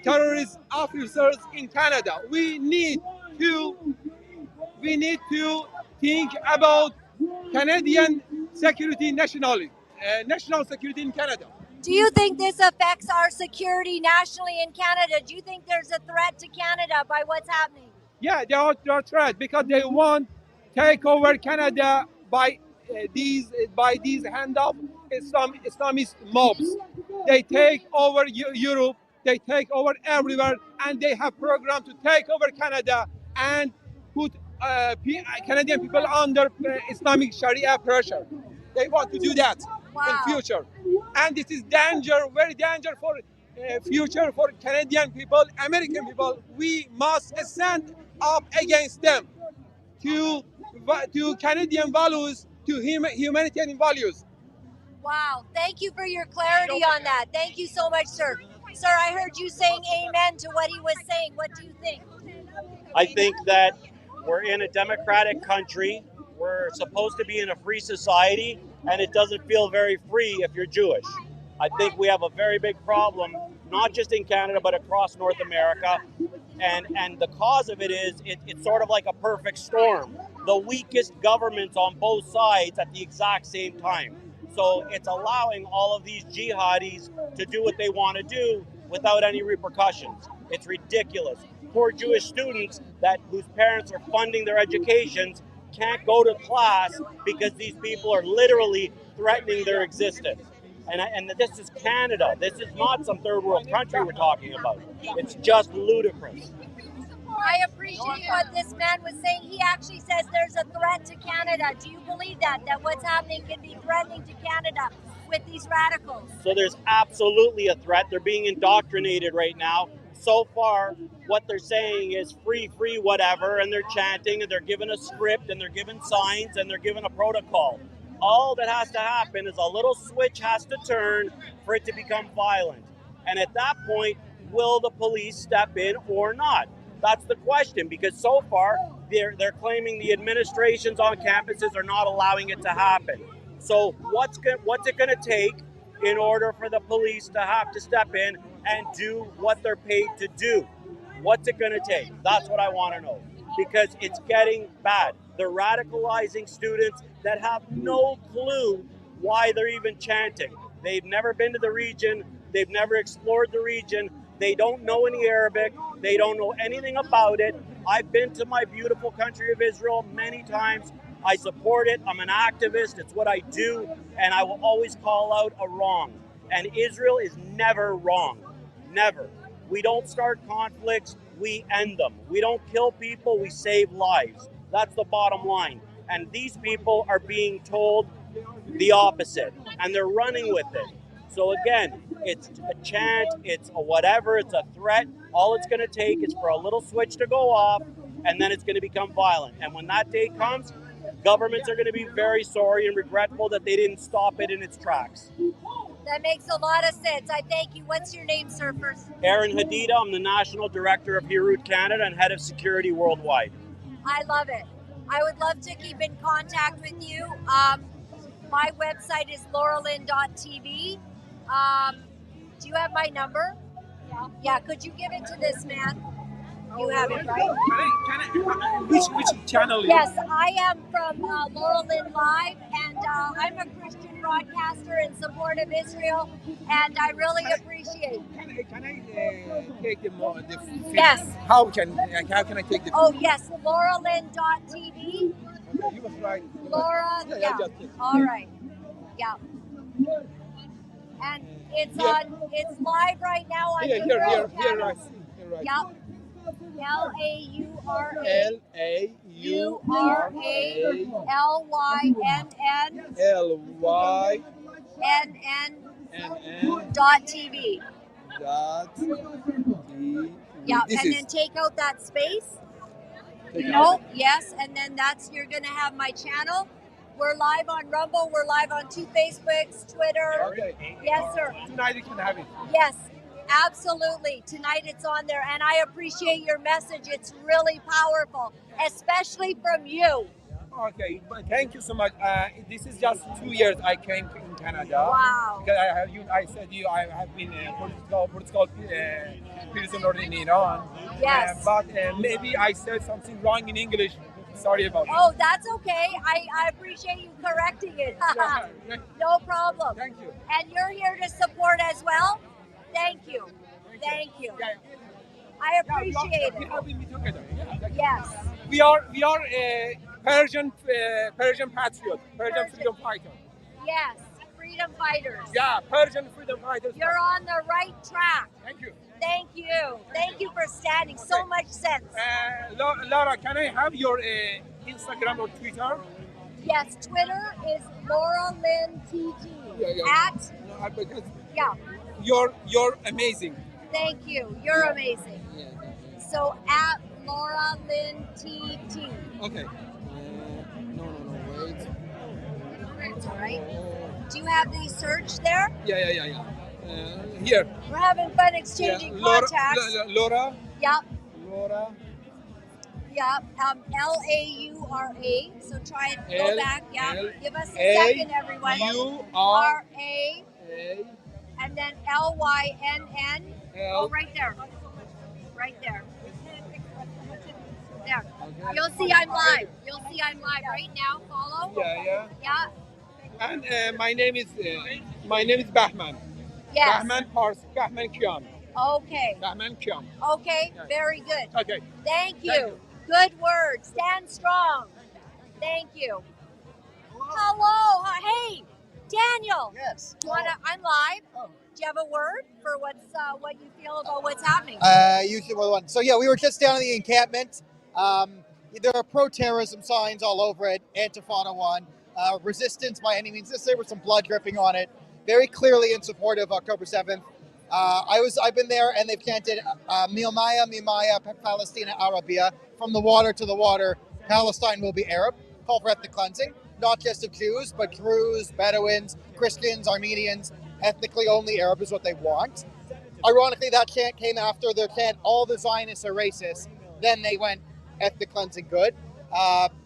[SPEAKER 16] terrorist officers in Canada. We need to think about Canadian security national security in Canada.
[SPEAKER 1] Do you think this affects our security nationally in Canada? Do you think there's a threat to Canada by what's happening?
[SPEAKER 16] Yeah, they are threat because they want take over Canada by these hand of Islamist mobs. They take over Europe, they take over everywhere, and they have program to take over Canada and put Canadian people under Islamic Sharia pressure. They want to do that
[SPEAKER 1] Wow.
[SPEAKER 16] in future, and it is danger, very danger for future for Canadian people, American people. We must stand up against them to Canadian values, to humanitarian values.
[SPEAKER 1] Wow. Thank you for your clarity on that. Thank you so much, sir. Sir, I heard you saying amen to what he was saying. What do you think?
[SPEAKER 17] I think that we're in a democratic country. We're supposed to be in a free society, and it doesn't feel very free if you're Jewish. I think we have a very big problem, not just in Canada, but across North America. And the cause of it is it's sort of like a perfect storm. The weakest governments on both sides at the exact same time. So it's allowing all of these jihadis to do what they want to do without any repercussions. It's ridiculous. Poor Jewish students whose parents are funding their educations can't go to class because these people are literally threatening their existence. And this is Canada. This is not some third world country we're talking about. It's just ludicrous.
[SPEAKER 1] I appreciate what this man was saying. He actually says there's a threat to Canada. Do you believe that what's happening can be threatening to Canada with these radicals?
[SPEAKER 17] So there's absolutely a threat. They're being indoctrinated right now. So far, what they're saying is free, whatever, and they're chanting, and they're given a script, and they're given signs, and they're given a protocol. All that has to happen is a little switch has to turn for it to become violent. And at that point, will the police step in or not? That's the question, because so far they're claiming the administrations on campuses are not allowing it to happen. So what's it going to take in order for the police to have to step in and do what they're paid to do? What's it going to take? That's what I want to know, because it's getting bad. They're radicalizing students that have no clue why they're even chanting. They've never been to the region. They've never explored the region. They don't know any Arabic. They don't know anything about it. I've been to my beautiful country of Israel many times. I support it. I'm an activist. It's what I do. And I will always call out a wrong. And Israel is never wrong. Never. We don't start conflicts. We end them. We don't kill people. We save lives. That's the bottom line. And these people are being told the opposite. And they're running with it. So again, it's a chant, it's a whatever, it's a threat. All it's going to take is for a little switch to go off, and then it's going to become violent. And when that day comes, governments are going to be very sorry and regretful that they didn't stop it in its tracks.
[SPEAKER 1] That makes a lot of sense. I thank you. What's your name, sir, first?
[SPEAKER 17] Aaron Hadida, I'm the National Director of Hirut Canada and Head of Security Worldwide.
[SPEAKER 1] I love it. I would love to keep in contact with you. My website is Laura-Lynn.tv. Do you have my number? Yeah. Yeah, could you give it to this man? You have it, right?
[SPEAKER 16] Which channel?
[SPEAKER 1] Yes, I am from Laura-Lynn Live, and I'm a Christian broadcaster in support of Israel, and I really appreciate.
[SPEAKER 16] Can I take the film?
[SPEAKER 1] Yes.
[SPEAKER 16] How can I take the film?
[SPEAKER 1] Oh yes, Laura-Lynn.tv.
[SPEAKER 16] You was right.
[SPEAKER 1] Laura, yeah. All right. Yeah. And it's it's live right now on
[SPEAKER 16] Here, right.
[SPEAKER 1] Yep. LauraLynn.tv. Yeah, and then take out that space. No, yes, and then you're gonna have my channel. We're live on Rumble. We're live on 2 Facebooks, Twitter.
[SPEAKER 16] Okay.
[SPEAKER 1] Yes, sir.
[SPEAKER 16] Tonight you can have it.
[SPEAKER 1] Yes, absolutely. Tonight it's on there, and I appreciate your message. It's really powerful, especially from you.
[SPEAKER 16] Okay, thank you so much. This is just 2 years I came in Canada.
[SPEAKER 1] Wow.
[SPEAKER 16] Because I have been a political prisoner in Iran.
[SPEAKER 1] Yes.
[SPEAKER 16] But maybe I said something wrong in English. Sorry about it.
[SPEAKER 1] Oh, that's okay. I appreciate you correcting it. No problem.
[SPEAKER 16] Thank you.
[SPEAKER 1] And you're here to support as well? Thank you. Thank you. I appreciate it.
[SPEAKER 16] We have been together.
[SPEAKER 1] Yes.
[SPEAKER 16] We are Persian patriot, Persian freedom fighter.
[SPEAKER 1] Yes, freedom fighters.
[SPEAKER 16] Yeah, Persian freedom fighters.
[SPEAKER 1] You're on the right track.
[SPEAKER 16] Thank you.
[SPEAKER 1] Thank you. Thank you for standing. Okay. So much sense.
[SPEAKER 16] Laura, can I have your Instagram or Twitter?
[SPEAKER 1] Yes, Twitter is Laura-Lynn TG. At
[SPEAKER 16] Because
[SPEAKER 1] yeah.
[SPEAKER 16] you're amazing.
[SPEAKER 1] Thank you. You're amazing. So at Laura-Lynn TT.
[SPEAKER 16] Okay. No, wait.
[SPEAKER 1] It's all right. Do you have the search there?
[SPEAKER 16] Yeah. Here.
[SPEAKER 1] We're having fun exchanging contacts.
[SPEAKER 16] Laura.
[SPEAKER 1] Yep.
[SPEAKER 16] Laura.
[SPEAKER 1] Yep. Laura. So try and go back. Yeah. Give us a second, everyone.
[SPEAKER 16] URA.
[SPEAKER 1] And then LYNN. Oh, right there. Right there. There. Okay. You'll see I'm live. Right now. Follow.
[SPEAKER 16] Yeah.
[SPEAKER 1] Yeah.
[SPEAKER 16] And my name is Bahman.
[SPEAKER 1] Yes.
[SPEAKER 16] Bahman Kiam.
[SPEAKER 1] Okay.
[SPEAKER 16] Bahman Kiam.
[SPEAKER 1] Okay. Very good.
[SPEAKER 16] Okay.
[SPEAKER 1] Thank you. Good word. Stand strong. Thank you. Hello. Hey, Daniel.
[SPEAKER 18] Yes.
[SPEAKER 1] I'm live. Do you have a word for what you feel about what's happening?
[SPEAKER 18] Usually one. So yeah, we were just down in the encampment. There are pro-terrorism signs all over it. Antifada one. Resistance by any means. There was some blood dripping on it. Very clearly in support of October 7th. I've been there and they've chanted Mimaya, Palestina, Arabia. From the water to the water, Palestine will be Arab. Call for ethnic cleansing, not just of Jews, but Druze, Bedouins, Christians, Armenians. Ethnically only Arab is what they want. Ironically, that chant came after their chant, all the Zionists are racist. Then they went ethnic cleansing good.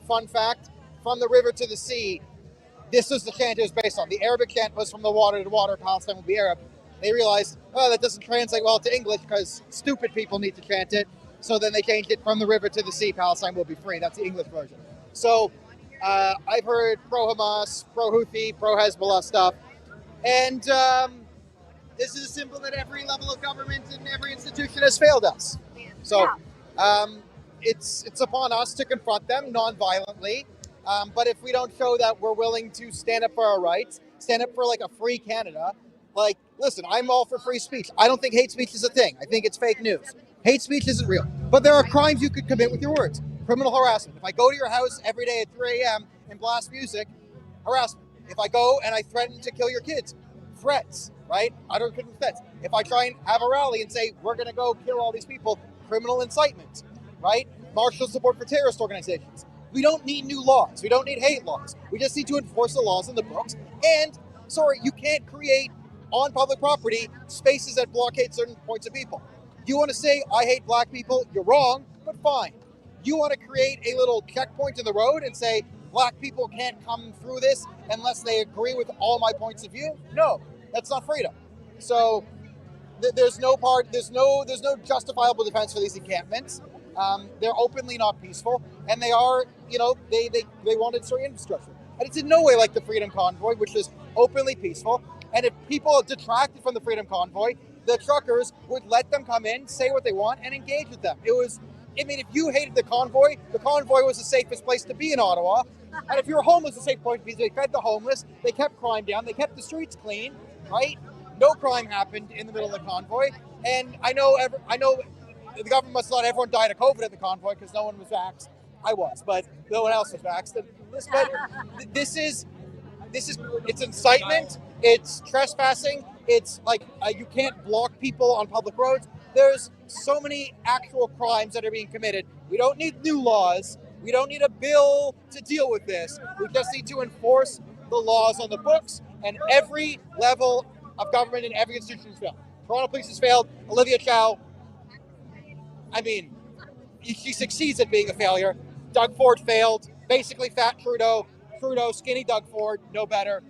[SPEAKER 18] Fun fact, from the river to the sea, this was the chant it was based on. The Arabic chant was from the water to water, Palestine will be Arab. They realized, oh, that doesn't translate well to English because stupid people need to chant it. So then they changed it from the river to the sea, Palestine will be free. That's the English version. So I've heard pro-Hamas, pro-Houthi, pro-Hezbollah stuff. And this is a symbol that every level of government and every institution has failed us. So it's upon us to confront them non-violently. But if we don't show that we're willing to stand up for our rights, stand up for like a free Canada, like, listen, I'm all for free speech. I don't think hate speech is a thing. I think it's fake news. Hate speech isn't real. But there are crimes you could commit with your words. Criminal harassment. If I go to your house every day at 3 a.m. and blast music, harassment. If I go and I threaten to kill your kids, threats, right? Utter threats. If I try and have a rally and say, we're going to go kill all these people, criminal incitement, right? Martial support for terrorist organizations. We don't need new laws. We don't need hate laws. We just need to enforce the laws in the books. And, sorry, you can't create on public property spaces that blockade certain points of people. You want to say, I hate black people, you're wrong, but fine. You want to create a little checkpoint in the road and say, black people can't come through this unless they agree with all my points of view? No, that's not freedom. So there's no justifiable defense for these encampments. They're openly not peaceful, and they are, they want to destroy infrastructure. And it's in no way like the Freedom Convoy, which is openly peaceful. And if people are detracted from the Freedom Convoy, the truckers would let them come in, say what they want, and engage with them. If you hated the convoy was the safest place to be in Ottawa. And if you were homeless, the safe place to be. They fed the homeless, they kept crime down, they kept the streets clean, right? No crime happened in the middle of the convoy. And I know the government must have thought everyone died of COVID at the convoy because no one was vaxxed. I was, but no one else was vaxxed. But it's incitement, it's trespassing, it's like you can't block people on public roads. There's so many actual crimes that are being committed. We don't need new laws. We don't need a bill to deal with this. We just need to enforce the laws on the books, and every level of government and every institution has failed. Toronto Police has failed. Olivia Chow, she succeeds at being a failure. Doug Ford failed. Basically fat Trudeau, skinny Doug Ford, no better.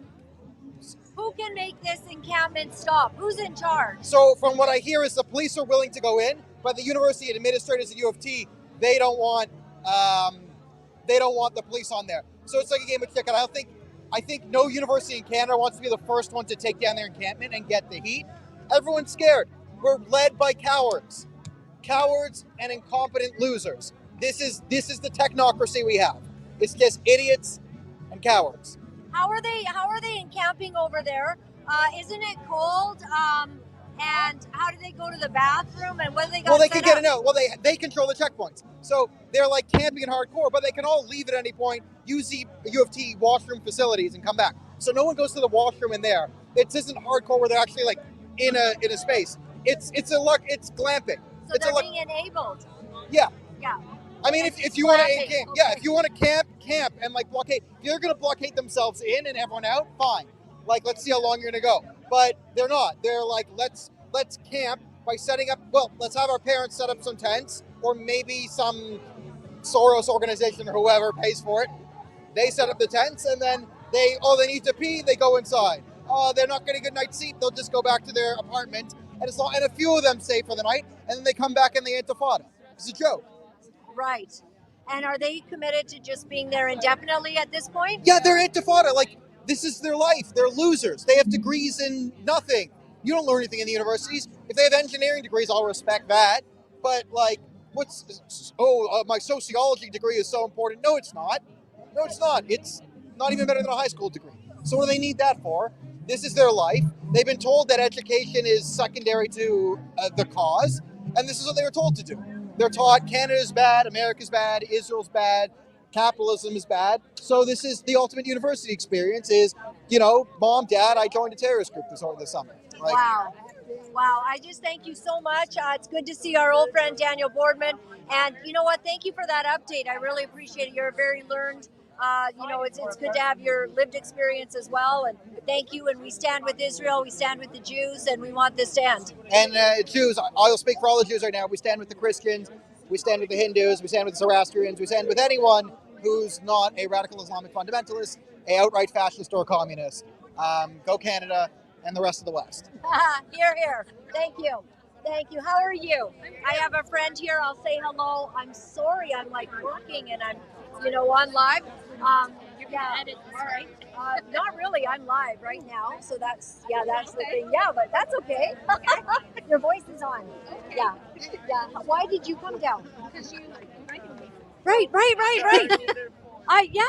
[SPEAKER 1] Who can make this encampment stop? Who's in charge?
[SPEAKER 18] So from what I hear is the police are willing to go in, but the university administrators at U of T, they don't want the police on there. So it's like a game of chicken. I think no university in Canada wants to be the first one to take down their encampment and get the heat. Everyone's scared. We're led by cowards and incompetent losers. This is the technocracy we have. It's just idiots and cowards.
[SPEAKER 1] How are they encamping over there? Isn't it cold? And how do they go to the bathroom? And what do they got?
[SPEAKER 18] Well, they
[SPEAKER 1] set
[SPEAKER 18] can get
[SPEAKER 1] up?
[SPEAKER 18] it out. Well, they control the checkpoints, so they're like camping in hardcore, but they can all leave at any point, use the U of T washroom facilities, and come back. So no one goes to the washroom in there. It isn't hardcore where they're actually like in a space. It's glamping.
[SPEAKER 1] So they're being enabled.
[SPEAKER 18] Yeah.
[SPEAKER 1] Yeah.
[SPEAKER 18] I mean,
[SPEAKER 1] It's
[SPEAKER 18] if you want to
[SPEAKER 1] glamping.
[SPEAKER 18] camp,
[SPEAKER 1] Okay.
[SPEAKER 18] yeah, if you want to camp and like blockade, if they're going to blockade themselves in and everyone out, fine. Like, let's see how long you're going to go. But they're not. They're like, let's camp by setting up. Well, let's have our parents set up some tents, or maybe some Soros organization or whoever pays for it. They set up the tents, and then they need to pee, they go inside. Oh, they're not getting a good night's sleep, they'll just go back to their apartment, and a few of them stay for the night, and then they come back and they intifada. It's a joke.
[SPEAKER 1] Right. And are they committed to just being there indefinitely at this point?
[SPEAKER 18] Yeah, they're intifada. Like, this is their life. They're losers. They have degrees in nothing. You don't learn anything in the universities. If they have engineering degrees, I'll respect that. But like, my sociology degree is so important. No, it's not. No, it's not. It's not even better than a high school degree. So what do they need that for? This is their life. They've been told that education is secondary to the cause, and this is what they were told to do. They're taught Canada's bad, America's bad, Israel's bad, capitalism is bad. So this is the ultimate university experience is, Mom, Dad, I joined a terrorist group this summer. Like,
[SPEAKER 1] Wow. Wow. I just thank you so much. It's good to see our old friend Daniel Boardman. And you know what? Thank you for that update. I really appreciate it. You're very learned. It's good to have your lived experience as well. And thank you. And we stand with Israel. We stand with the Jews. And we want this to end.
[SPEAKER 18] And Jews, I'll speak for all the Jews right now. We stand with the Christians. We stand with the Hindus. We stand with the Zoroastrians. We stand with anyone who's not a radical Islamic fundamentalist, a outright fascist or communist. Go Canada and the rest of the West.
[SPEAKER 1] Here, here. Thank you. Thank you. How are you? I have a friend here. I'll say hello. I'm sorry. I'm like working and I'm, on live.
[SPEAKER 14] You're gonna edit this, right?
[SPEAKER 1] Not really. I'm live right now. So that's the thing. Yeah, but that's okay. Your voice is on.
[SPEAKER 14] Okay.
[SPEAKER 1] Yeah. Yeah. Why did you come down?
[SPEAKER 14] Because you invited me.
[SPEAKER 1] Right. Yeah.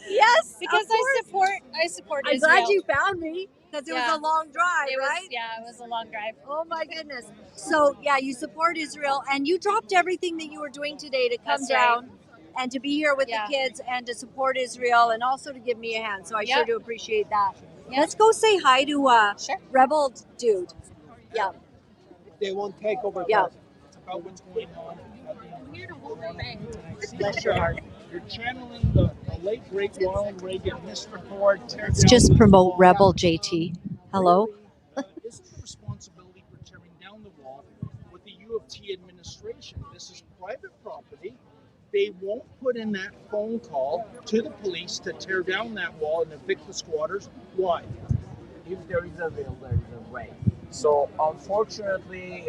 [SPEAKER 1] Yes.
[SPEAKER 14] Because
[SPEAKER 1] of course.
[SPEAKER 14] I support
[SPEAKER 1] I'm
[SPEAKER 14] Israel.
[SPEAKER 1] glad you found me because it was a long drive, right?
[SPEAKER 14] It was a long drive.
[SPEAKER 1] Oh my goodness. So yeah, you support Israel and you dropped everything that you were doing today to come
[SPEAKER 14] That's
[SPEAKER 1] down
[SPEAKER 14] right.
[SPEAKER 1] and to be here with the kids and to support Israel and also to give me a hand. So I sure do appreciate that. Let's go say hi to Rebel Dude. Yeah.
[SPEAKER 6] They won't take over.
[SPEAKER 1] Yeah.
[SPEAKER 6] About what's going on.
[SPEAKER 14] I'm here to hold the bank.
[SPEAKER 1] Bless your heart.
[SPEAKER 6] You're channeling the late great Ronald Reagan, Mr. Ford.
[SPEAKER 1] Let's just promote Rebel JT. Hello.
[SPEAKER 6] It's the responsibility for tearing down the wall with the U of T administration. This is private property. They won't put in that phone call to the police to tear down that wall and evict the squatters. Why?
[SPEAKER 19] If there is a will, there is a way. So unfortunately,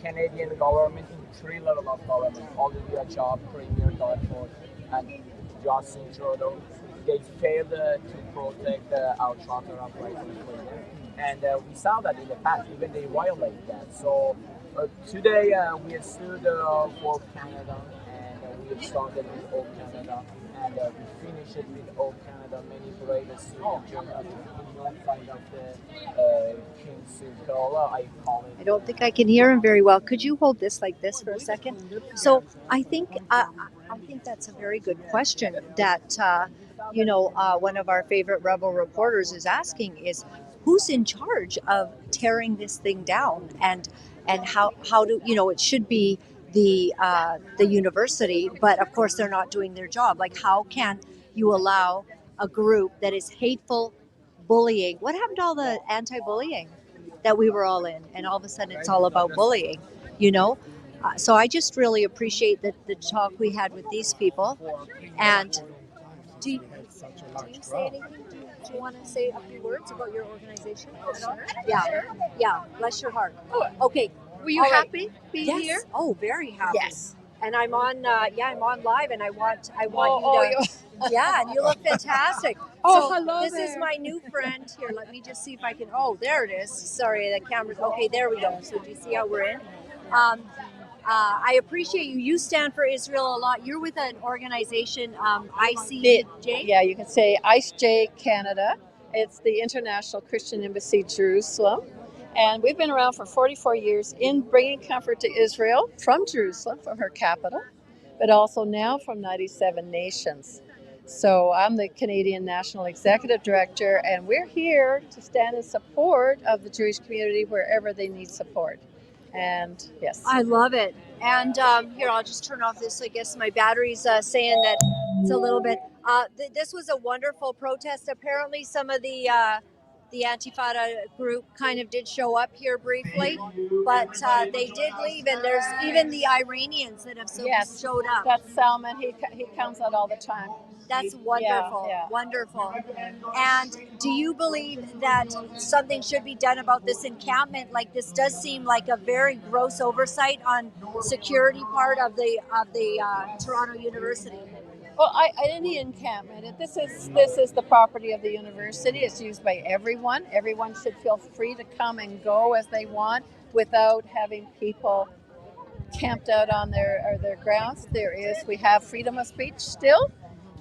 [SPEAKER 19] Canadian government in 3 levels of government, Olivia Job, Premier Godford, and Justin Trudeau, they failed to protect our charter of rights and freedom. And we saw that in the past, even they violate that. So today we have stood for Canada, and we have started with Old Canada, and we finished it with Old Canada. Many brave students joined us in north side of the King's Circle, I call it.
[SPEAKER 1] I don't think I can hear him very well. Could you hold this like this for a second? So I think that's a very good question that one of our favorite Rebel reporters is asking is who's in charge of tearing this thing down and how do it should be the university, but of course they're not doing their job. Like, how can you allow a group that is hateful, bullying? What happened to all the anti-bullying that we were all in, and all of a sudden it's all about bullying? So I just really appreciate the talk we had with these people. And do you say anything? Do you want to say a few words about your organization?
[SPEAKER 14] Sure.
[SPEAKER 1] Yeah. Bless your heart. Okay.
[SPEAKER 14] Were you happy being
[SPEAKER 1] Yes.
[SPEAKER 14] here?
[SPEAKER 1] Oh, very happy.
[SPEAKER 14] Yes.
[SPEAKER 1] And I'm on. I'm on live, and I want
[SPEAKER 14] Oh,
[SPEAKER 1] you to. Yeah, and you look fantastic.
[SPEAKER 14] Oh,
[SPEAKER 1] so
[SPEAKER 14] hello
[SPEAKER 1] This is
[SPEAKER 14] there.
[SPEAKER 1] my new friend here. Let me just see if I can. Oh, there it is. Sorry, the camera's. Okay, there we go. So do you see how we're in? I appreciate you. You stand for Israel a lot. You're with an organization, ICJ.
[SPEAKER 20] Yeah, you can say ICJ Canada, It's the International Christian Embassy, Jerusalem. And we've been around for 44 years in bringing comfort to Israel from Jerusalem, from her capital, but also now from 97 nations. So I'm the Canadian National Executive Director, and we're here to stand in support of the Jewish community wherever they need support. And yes.
[SPEAKER 1] I love it. And here, I'll just turn off this. I guess my battery's saying that it's a little bit. This was a wonderful protest. Apparently, some of the Antifada group kind of did show up here briefly, but they did leave. And there's even the Iranians that have showed up.
[SPEAKER 20] That's Salman. He comes out all the time.
[SPEAKER 1] That's wonderful, wonderful. And do you believe that something should be done about this encampment? Like, this does seem like a very gross oversight on security part of the Toronto University.
[SPEAKER 20] Well, in the encampment, this is the property of the university. It's used by everyone. Everyone should feel free to come and go as they want without having people camped out on their grounds. We have freedom of speech still,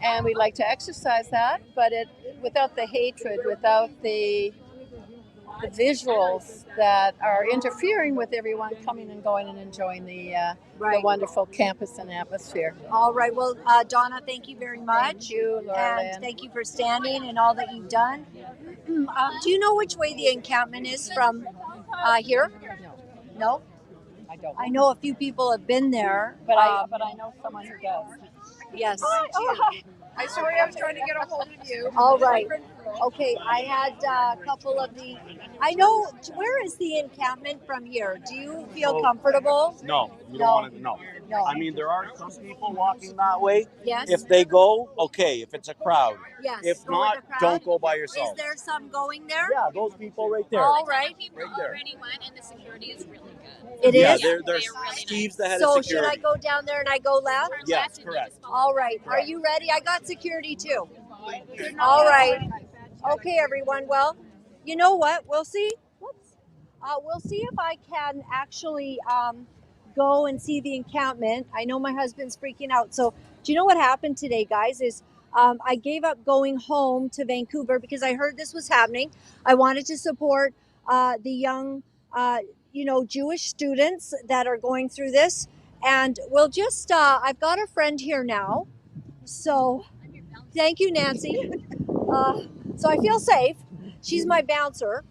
[SPEAKER 20] and we like to exercise that, but without the hatred, without the visuals that are interfering with everyone coming and going and enjoying the wonderful campus and atmosphere.
[SPEAKER 1] All right. Well, Donna, thank you very much.
[SPEAKER 20] Thank you, Laura-Lynn.
[SPEAKER 1] And thank you for standing and all that you've done. Do you know which way the encampment is from here? No?
[SPEAKER 20] I don't.
[SPEAKER 1] I know a few people have been there.
[SPEAKER 20] But I know someone who does.
[SPEAKER 1] Yes.
[SPEAKER 21] I'm sorry, I was trying to get a hold of you.
[SPEAKER 1] All right. Okay, I had a couple of the. I know. Where is the encampment from here? Do you feel comfortable?
[SPEAKER 17] No, you don't want to. No.
[SPEAKER 1] No.
[SPEAKER 17] I mean, there are some people walking that way.
[SPEAKER 1] Yes.
[SPEAKER 17] If they go, okay. If it's a crowd.
[SPEAKER 1] Yes.
[SPEAKER 17] If
[SPEAKER 1] go
[SPEAKER 17] not,
[SPEAKER 1] with the crowd.
[SPEAKER 17] don't go by yourself.
[SPEAKER 1] Is there some going there?
[SPEAKER 17] Yeah, those people right there.
[SPEAKER 1] All right.
[SPEAKER 3] People already went, and the security is really good.
[SPEAKER 1] It
[SPEAKER 17] yeah,
[SPEAKER 1] is?
[SPEAKER 17] they're
[SPEAKER 3] really
[SPEAKER 17] Steve's the head
[SPEAKER 1] So
[SPEAKER 17] of security.
[SPEAKER 1] should I go down there and I go left?
[SPEAKER 17] Yes, correct.
[SPEAKER 1] All right. Are you ready? I got security too. All right. Okay, everyone. Well, you know what? We'll see. We'll see if I can actually go and see the encampment. I know my husband's freaking out. So do you know what happened today, guys? Is I gave up going home to Vancouver because I heard this was happening. I wanted to support the young, Jewish students that are going through this. And we'll just, I've got a friend here now. So thank you, Nancy. So I feel safe. She's my bouncer.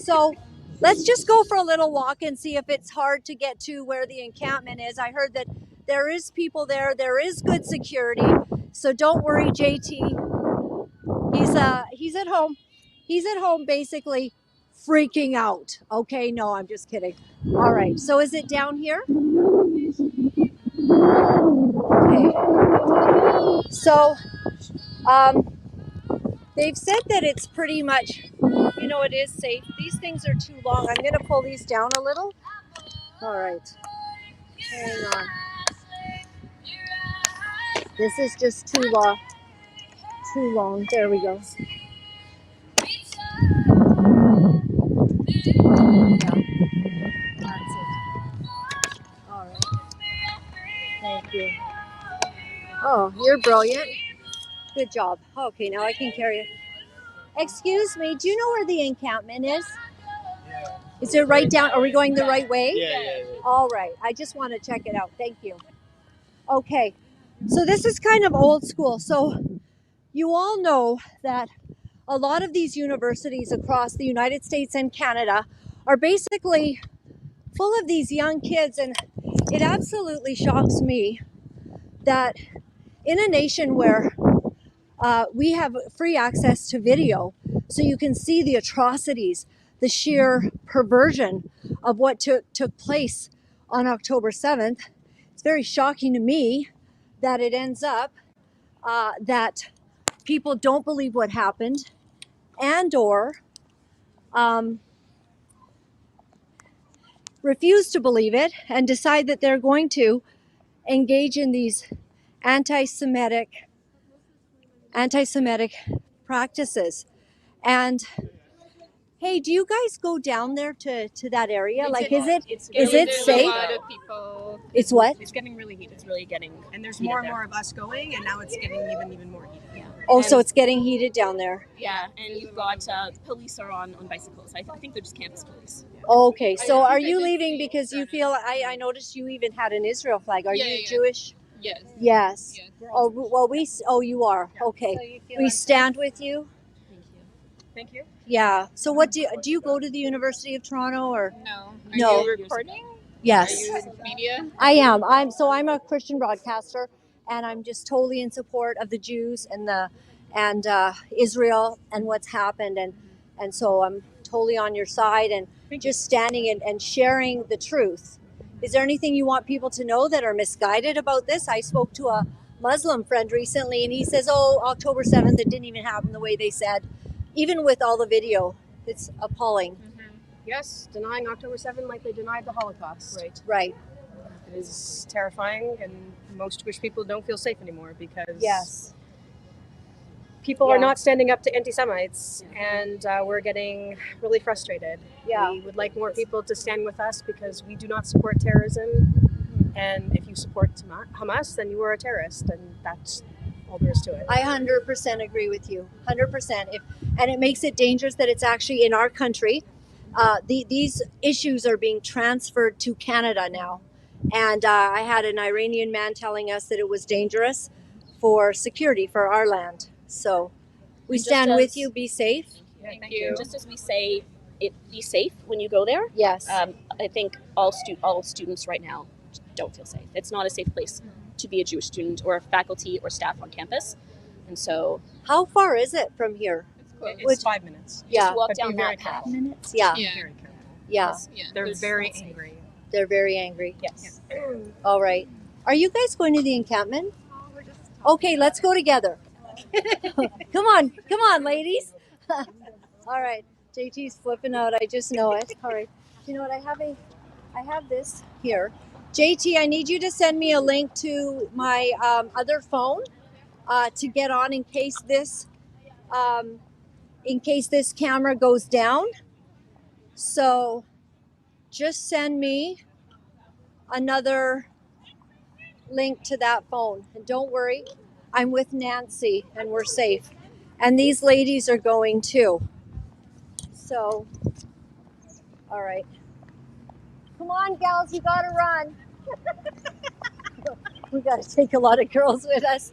[SPEAKER 1] So let's just go for a little walk and see if it's hard to get to where the encampment is. I heard that there is people there. There is good security. So don't worry, JT. He's at home. He's at home basically freaking out. Okay, no, I'm just kidding. All right, so is it down here? Okay. So they've said that it's pretty much, it is safe. These things are too long. I'm going to pull these down a little. All right. Hang on. This is just too long. Too long. There we go. Yeah. That's it. All right. Thank you. Oh, you're brilliant. Good job. Okay, now I can carry it. Excuse me, do you know where the encampment is? Is it right down? Are we going the right way?
[SPEAKER 17] Yeah.
[SPEAKER 1] All right. I just want to check it out. Thank you. Okay. So this is kind of old school. So you all know that a lot of these universities across the United States and Canada are basically full of these young kids. And it absolutely shocks me that in a nation where we have free access to video, so you can see the atrocities, the sheer perversion of what took place on October 7th. It's very shocking to me that it ends up that people don't believe what happened and or refuse to believe it and decide that they're going to engage in these anti-Semitic practices. And hey, do you guys go down there to that area? Like, is it safe?
[SPEAKER 21] A lot of people.
[SPEAKER 1] It's what?
[SPEAKER 21] It's getting really heated. It's really getting, and there's more and more of us going, and now it's getting even more heated. Yeah.
[SPEAKER 1] Oh,
[SPEAKER 4] And-
[SPEAKER 1] so it's getting heated down there.
[SPEAKER 4] Yeah, and you've got police are on bicycles. I think they're just campus police.
[SPEAKER 1] Okay, so are you leaving because you feel, I noticed you even had an Israel flag. Are you Jewish?
[SPEAKER 4] Yes.
[SPEAKER 1] Yes. Oh, well, you are. Okay.
[SPEAKER 4] So you feel
[SPEAKER 1] We stand with you.
[SPEAKER 4] Thank you.
[SPEAKER 1] Yeah. So what do you go to the University of Toronto or?
[SPEAKER 4] No.
[SPEAKER 1] No.
[SPEAKER 4] Are you recording?
[SPEAKER 1] Yes.
[SPEAKER 4] Are you media?
[SPEAKER 1] I am. I'm a Christian broadcaster, and I'm just totally in support of the Jews and Israel and what's happened, and so I'm totally on your side and just standing and sharing the truth. Is there anything you want people to know that are misguided about this? I spoke to a Muslim friend recently, and he says, "Oh, October 7th, it didn't even happen the way they said." Even with all the video, it's appalling.
[SPEAKER 22] Yes, denying October 7th like they denied the Holocaust.
[SPEAKER 1] Right.
[SPEAKER 22] It is terrifying, and most Jewish people don't feel safe anymore because
[SPEAKER 1] Yes.
[SPEAKER 22] people are
[SPEAKER 1] Yeah.
[SPEAKER 22] not standing up to anti-Semites, and we're getting really frustrated.
[SPEAKER 1] Yeah.
[SPEAKER 22] We would like more people to stand with us because we do not support terrorism, and if you support Hamas, then you are a terrorist, and that's all there is to it.
[SPEAKER 1] I 100% agree with you. 100%. And it makes it dangerous that it's actually in our country. These issues are being transferred to Canada now. And I had an Iranian man telling us that it was dangerous for security for our land. So we
[SPEAKER 4] And just
[SPEAKER 1] stand
[SPEAKER 4] as-
[SPEAKER 1] with you. Be safe.
[SPEAKER 4] Thank you. Just as we say, be safe when you go there.
[SPEAKER 1] Yes.
[SPEAKER 4] I think all students right now don't feel safe. It's not a safe place to be a Jewish student or faculty or staff on campus, and so.
[SPEAKER 1] How far is it from here?
[SPEAKER 22] It's 5 minutes.
[SPEAKER 1] Yeah.
[SPEAKER 4] Just walk
[SPEAKER 22] But be
[SPEAKER 4] down
[SPEAKER 22] very
[SPEAKER 4] that path.
[SPEAKER 22] careful.
[SPEAKER 1] Minutes? Yeah.
[SPEAKER 22] Be very careful.
[SPEAKER 1] Yeah.
[SPEAKER 22] They're very angry.
[SPEAKER 1] They're very angry.
[SPEAKER 4] Yes.
[SPEAKER 1] All right. Are you guys going to the encampment? Okay, let's go together. Come on, ladies. All right. JT's flipping out. I just know it. All right. You know what? I have this here. JT, I need you to send me a link to my other phone to get on in case this camera goes down. So just send me another link to that phone. And don't worry, I'm with Nancy and we're safe. And these ladies are going too. So, all right. Come on, gals, you gotta run. We gotta take a lot of girls with us.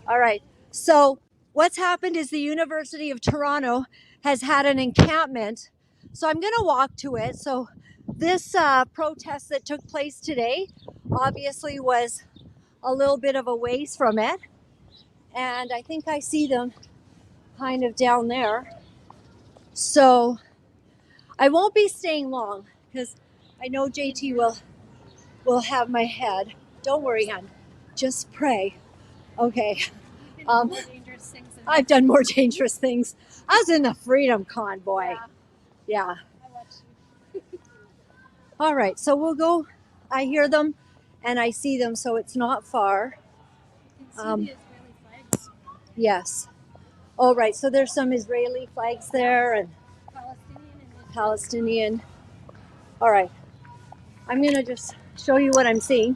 [SPEAKER 1] All right. So what's happened is the University of Toronto has had an encampment. So I'm gonna walk to it. So this protest that took place today obviously was a little bit of a ways from it. And I think I see them kind of down there. So I won't be staying long because I know JT will have my head. Don't worry, hon. Just pray. Okay. I've done more dangerous things. I was in the Freedom Convoy. Yeah. All right. So we'll go. I hear them and I see them, so it's not far. Yes. All right. So there's some Israeli flags there and Palestinian. All right. I'm going to just show you what I'm seeing.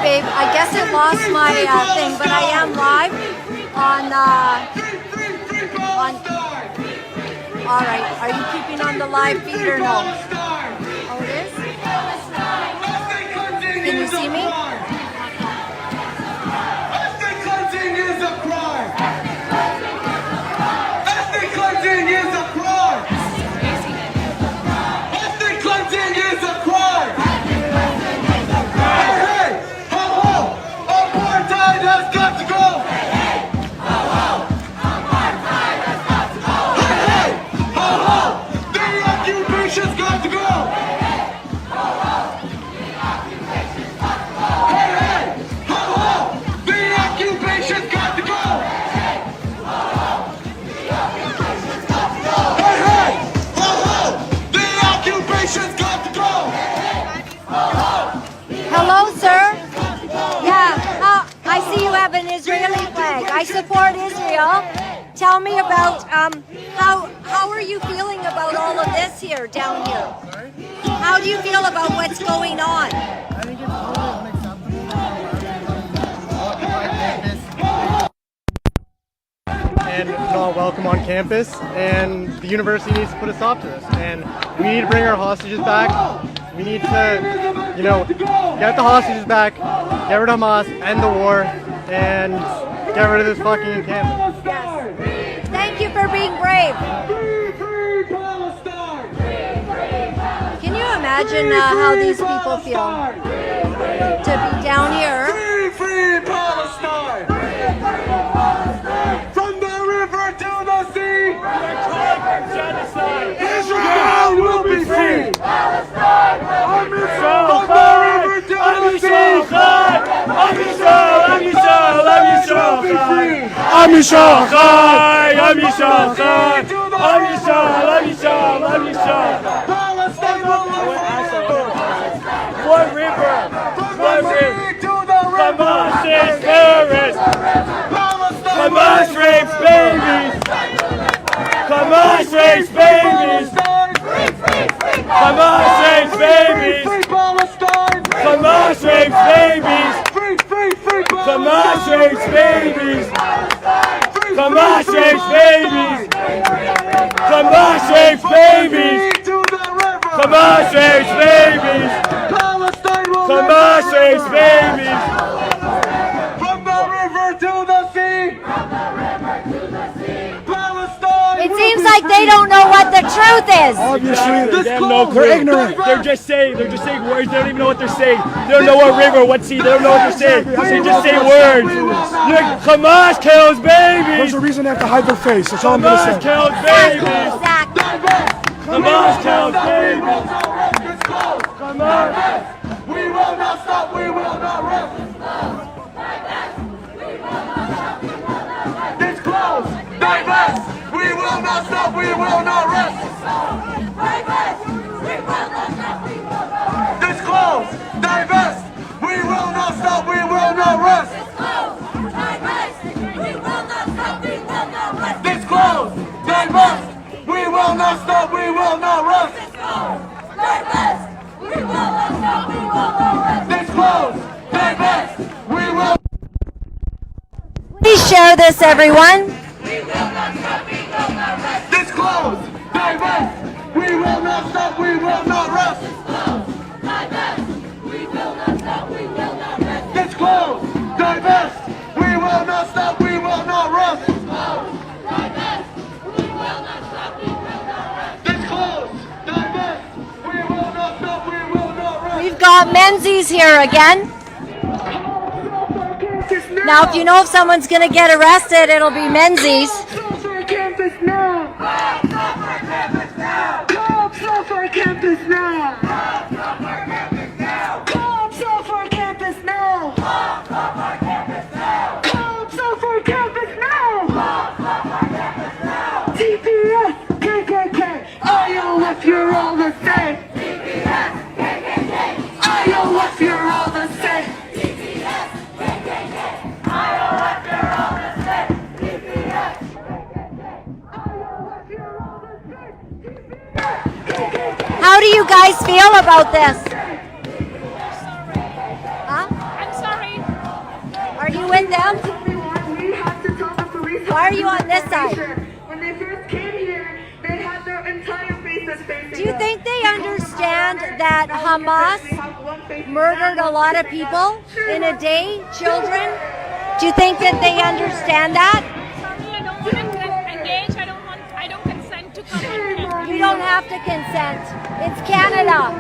[SPEAKER 1] babe. I guess it lost my thing, but I am live on. All right. Are you keeping on the live feed or no? Oh, it is. Can you see me?
[SPEAKER 5] Ethnic cleansing is a crime. Ethnic cleansing is a crime. Ethnic cleansing is a crime. Hey, hey, ho, ho, apartheid has got to go. Hey, hey, ho, ho, apartheid has got to go. Hey, hey, ho, ho, the occupation's got to go. Hey, hey, ho, ho, the occupation's got to go. Hey, hey, ho, ho, the occupation's got to go. Hey, hey, ho, ho, the occupation's got to go. Hey, hey, ho, ho, the occupation's got to go. Hey, hey, ho, ho.
[SPEAKER 1] Hello, sir. Yeah, I see you have an Israeli flag. I support Israel. Tell me about how are you feeling about all of this here down here? How do you feel about what's going on?
[SPEAKER 13] I think it's totally unacceptable and not welcome on campus, and the university needs to put a stop to this, and we need to bring our hostages back. We need to, you know, get the hostages back, get rid of Hamas, end the war, and get rid of this fucking encampment.
[SPEAKER 1] Yes. Thank you for being brave. Can you imagine how these people feel to be down here?
[SPEAKER 5] Free Palestine! From the river to the sea! Israel will be free! Palestine will be free! From the river to the sea!
[SPEAKER 7] I'm Yisrael Chai!
[SPEAKER 5] Palestine will
[SPEAKER 7] One river! Hamas is terrorists! Hamas rapes babies! Hamas rapes babies! Hamas rapes babies! Hamas rapes babies! Hamas rapes babies! Hamas rapes babies! Hamas rapes babies! Hamas rapes babies! Hamas rapes babies!
[SPEAKER 5] From the river to the sea! Palestine!
[SPEAKER 1] It seems like they don't know what the truth is.
[SPEAKER 7] Obviously, they have no clue. They're ignorant. They're just saying words. They don't even know what they're saying. They don't know what river, what sea. They don't know what they're saying. They just say words. Look, Hamas kills babies.
[SPEAKER 13] There's a reason they have to hide their face. That's all I'm going to say.
[SPEAKER 7] Hamas kills babies. Hamas kills babies. Hamas.
[SPEAKER 5] We will not stop. We will not rest. Disclose. Divest. We will not stop. We will not rest. Disclose. Divest. We will not stop. We will not rest. Disclose. Divest. We will not stop. We will not rest. Disclose. Divest. We will.
[SPEAKER 1] Please share this, everyone.
[SPEAKER 5] Disclose. Divest. We will not stop. We will not rest. Disclose. Divest. We will not stop. We will not rest. Disclose. Divest. We will not stop. We will not rest.
[SPEAKER 1] We've got Menzies here again. Now, if you know if someone's going to get arrested, it'll be Menzies.
[SPEAKER 5] Campus now! Cops off our campus now! Cops off our campus now! Cops off our campus now! Cops off our campus now! Cops off our campus now! Cops off our campus now! TPS, KKK, IO if you're all the same! TPS, KKK, IO if you're all the same! TPS, KKK, IO if you're all the same! TPS,
[SPEAKER 1] How do you guys feel about this? Huh?
[SPEAKER 14] I'm sorry.
[SPEAKER 1] Are you with them? Why are you on this side?
[SPEAKER 5] When they first came here, they had their entire faces facing
[SPEAKER 1] Do you think they understand that Hamas murdered a lot of people in a day, children? Do you think that they understand that?
[SPEAKER 14] I don't want to engage. I don't consent to come on campus.
[SPEAKER 1] You don't have to consent. It's Canada.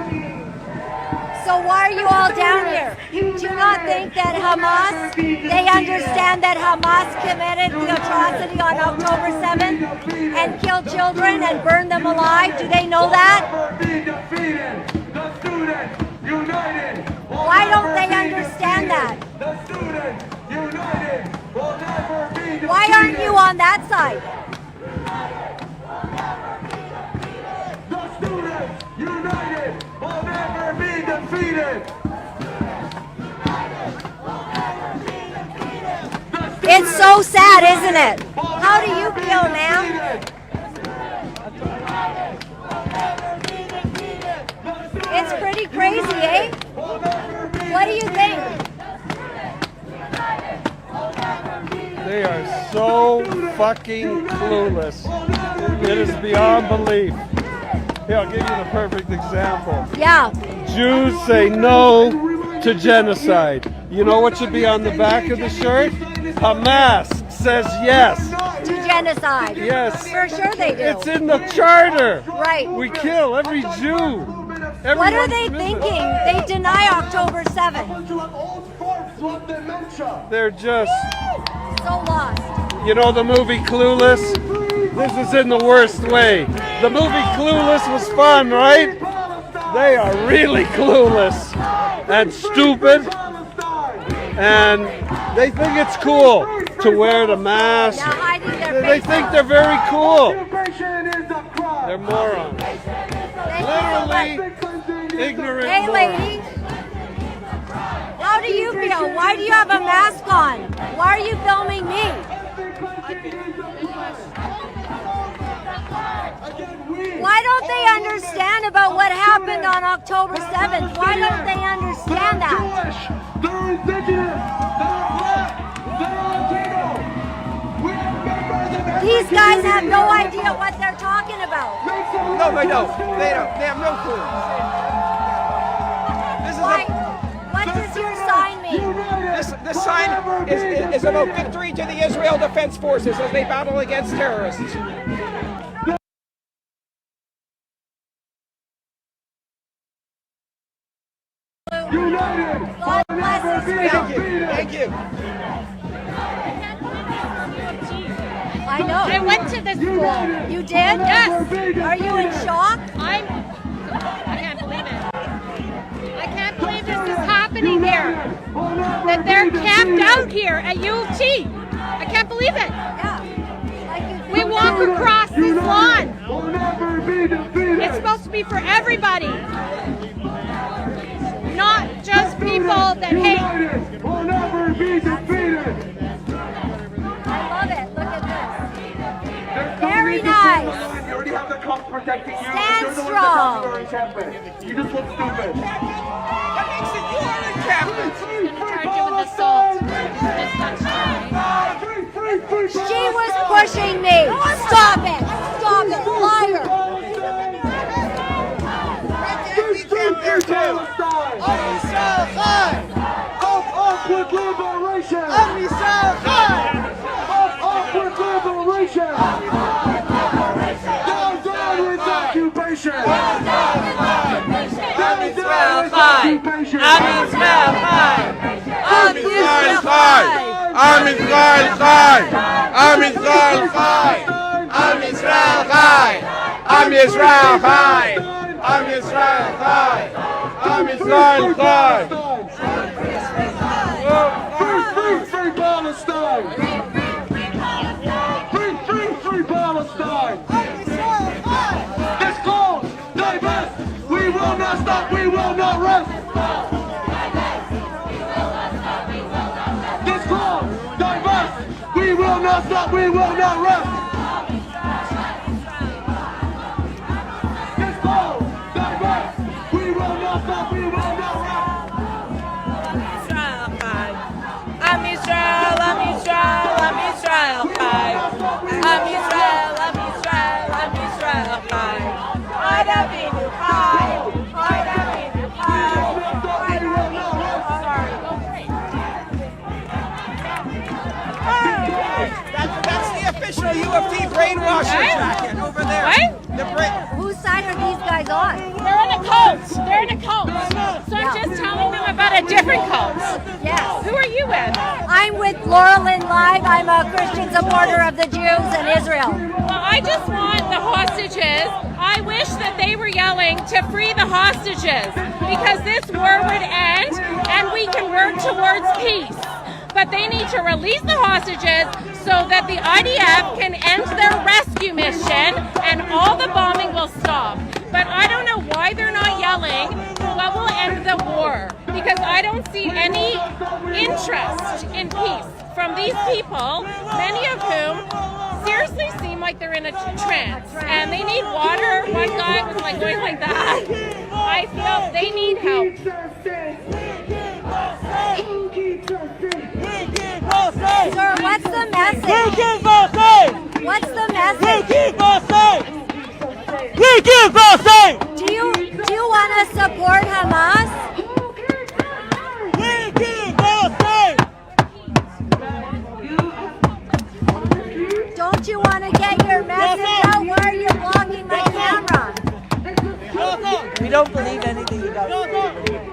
[SPEAKER 1] So why are you all down here? Do you not think that Hamas, they understand that Hamas committed the atrocity on October 7th and killed children and burned them alive? Do they know that? Why don't they understand that? Why aren't you on that side?
[SPEAKER 5] United will never be defeated.
[SPEAKER 1] It's so sad, isn't it? How do you feel, ma'am? It's pretty crazy, eh? What do you think?
[SPEAKER 9] They are so fucking clueless. It is beyond belief. Here, I'll give you the perfect example.
[SPEAKER 1] Yeah.
[SPEAKER 9] Jews say no to genocide. You know what should be on the back of the shirt? Hamas says yes.
[SPEAKER 1] To genocide.
[SPEAKER 9] Yes.
[SPEAKER 1] For sure they do.
[SPEAKER 9] It's in the charter.
[SPEAKER 1] Right.
[SPEAKER 9] We kill every Jew.
[SPEAKER 1] What are they thinking? They deny October 7th.
[SPEAKER 9] They're just...
[SPEAKER 1] So lost.
[SPEAKER 9] You know the movie Clueless? This is in the worst way. The movie Clueless was fun, right? They are really clueless and stupid, and they think it's cool to wear the mask. They think they're very cool. They're morons. Literally ignorant
[SPEAKER 1] Hey, lady. How do you feel? Why do you have a mask on? Why are you filming me? Why don't they understand about what happened on October 7th? Why don't they understand that? These guys have no idea what they're talking about.
[SPEAKER 11] No, they don't. They don't. They have no clue. This is
[SPEAKER 1] what does your sign mean?
[SPEAKER 11] This sign is about victory to the Israel Defense Forces as they battle against terrorists.
[SPEAKER 1] God bless Israel.
[SPEAKER 11] Thank you.
[SPEAKER 1] I know.
[SPEAKER 14] I went to this school.
[SPEAKER 1] You did?
[SPEAKER 14] Yes.
[SPEAKER 1] Are you in shock?
[SPEAKER 14] I can't believe it. I can't believe this is happening here. That they're camped out here at U of T. I can't believe it.
[SPEAKER 1] Yeah.
[SPEAKER 14] We walk across this lawn. It's supposed to be for everybody. Not just people that hate.
[SPEAKER 5] Will never be defeated.
[SPEAKER 1] I love it. Look at this. Very nice.
[SPEAKER 5] You already have the cops protecting you.
[SPEAKER 1] Stand
[SPEAKER 5] You're the
[SPEAKER 1] strong.
[SPEAKER 5] ones that come to our encampment. You just look stupid.
[SPEAKER 11] That makes it your encampment.
[SPEAKER 14] Charge you with assault.
[SPEAKER 1] She was pushing me. Stop it. Stop it. Liar.
[SPEAKER 5] Up with liberation! Up with liberation! Down, down with occupation! Down with occupation!
[SPEAKER 23] Am Israel high! Am Israel high! Am Israel high! Am Israel high! Am Israel high! Am Israel high! Am Israel high! Am Israel high!
[SPEAKER 5] Free Palestine! Free Palestine! Disclose! Divest! We will not stop! We will not rest! Disclose! Divest! We will not stop! We will not rest! Disclose! Divest! We will not stop! We will not rest!
[SPEAKER 2] Am Israel, Am Israel, Am Israel Chai. Am Israel, Am Israel, Am Israel Chai. Ad Avinu Chai, Ad Avinu Chai, Ad Avinu.
[SPEAKER 11] That's the official U of T brainwasher jacket over there.
[SPEAKER 2] What?
[SPEAKER 1] Whose side are these guys on?
[SPEAKER 14] They're in a cult. They're in a cult. So I'm just telling them about a different cult.
[SPEAKER 1] Yes.
[SPEAKER 14] Who are you with?
[SPEAKER 1] I'm with Laura-Lynn Live. I'm a Christian supporter of the Jews and Israel.
[SPEAKER 14] Well, I just want the hostages. I wish that they were yelling to free the hostages because this war would end and we can work towards peace. But they need to release the hostages so that the IDF can end their rescue mission and all the bombing will stop. But I don't know why they're not yelling what will end the war, because I don't see any interest in peace from these people, many of whom seriously seem like they're in a trance and they need water. One guy was like going like that. I feel they need help.
[SPEAKER 1] Sir, what's the message? What's the message? Do you want to support Hamas? Don't you want to get your message out? Why are you blocking my camera?
[SPEAKER 2] We don't believe anything you guys say.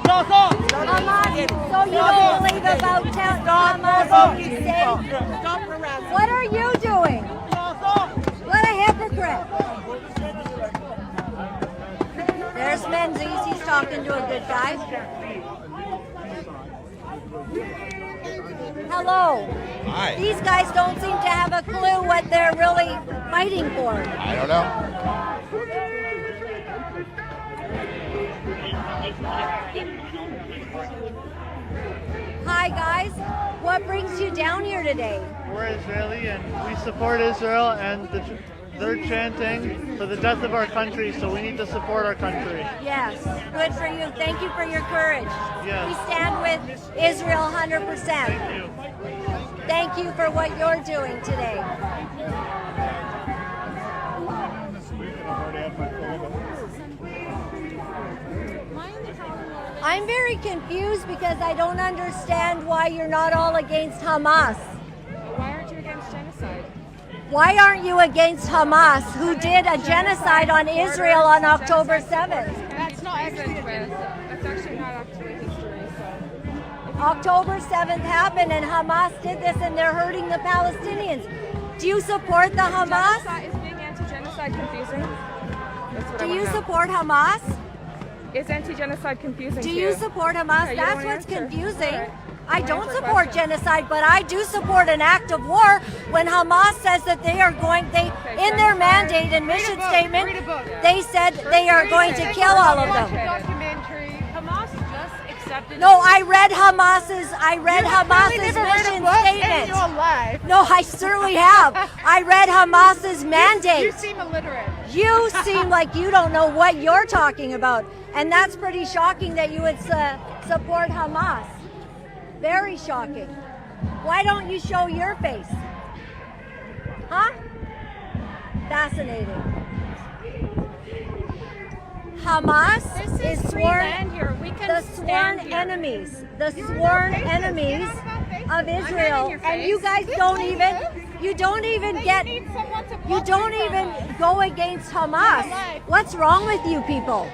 [SPEAKER 1] Hamas, so you don't believe about Hamas what you say? What are you doing? What a hypocrite. There's Menzies, he's talking to a good guy. Hello.
[SPEAKER 10] Hi.
[SPEAKER 1] These guys don't seem to have a clue what they're really fighting for.
[SPEAKER 10] I don't know.
[SPEAKER 1] Hi guys, what brings you down here today?
[SPEAKER 13] We're Israeli and we support Israel, and they're chanting for the death of our country, so we need to support our country.
[SPEAKER 1] Yes, good for you. Thank you for your courage.
[SPEAKER 13] Yes.
[SPEAKER 1] We stand with Israel 100%.
[SPEAKER 13] Thank you.
[SPEAKER 1] Thank you for what you're doing today. I'm very confused because I don't understand why you're not all against Hamas.
[SPEAKER 14] Why aren't you against genocide?
[SPEAKER 1] Why aren't you against Hamas, who did a genocide on Israel on October 7th?
[SPEAKER 14] That's not actually That's actually not actually history. So
[SPEAKER 1] October 7th happened and Hamas did this and they're hurting the Palestinians. Do you support the Hamas?
[SPEAKER 14] Is being anti-genocide confusing? That's what
[SPEAKER 1] Do you support Hamas?
[SPEAKER 14] Is anti-genocide confusing
[SPEAKER 1] Do
[SPEAKER 14] to
[SPEAKER 1] you support Hamas?
[SPEAKER 14] Okay, you
[SPEAKER 1] That's
[SPEAKER 14] don't
[SPEAKER 1] what's
[SPEAKER 14] answer.
[SPEAKER 1] confusing.
[SPEAKER 14] All right.
[SPEAKER 1] I
[SPEAKER 14] You
[SPEAKER 1] don't
[SPEAKER 14] answer a
[SPEAKER 1] support
[SPEAKER 14] question.
[SPEAKER 1] genocide, but I do support an act of war when Hamas says that they are going, in their mandate and mission statement, they said they are going to kill all of them.
[SPEAKER 14] Hamas just accepted.
[SPEAKER 1] No, I read Hamas's mission statement.
[SPEAKER 14] In your life.
[SPEAKER 1] No, I certainly have. I read Hamas's mandate.
[SPEAKER 14] You seem illiterate.
[SPEAKER 1] You seem like you don't know what you're talking about. And that's pretty shocking that you would support Hamas. Very shocking. Why don't you show your face? Huh? Fascinating. Hamas is
[SPEAKER 14] free
[SPEAKER 1] sworn,
[SPEAKER 14] land here. We can
[SPEAKER 1] the
[SPEAKER 14] stand
[SPEAKER 1] sworn
[SPEAKER 14] here.
[SPEAKER 1] enemies, the sworn enemies of Israel,
[SPEAKER 14] your
[SPEAKER 1] and
[SPEAKER 14] face.
[SPEAKER 1] you guys don't even go against Hamas. What's wrong with you people?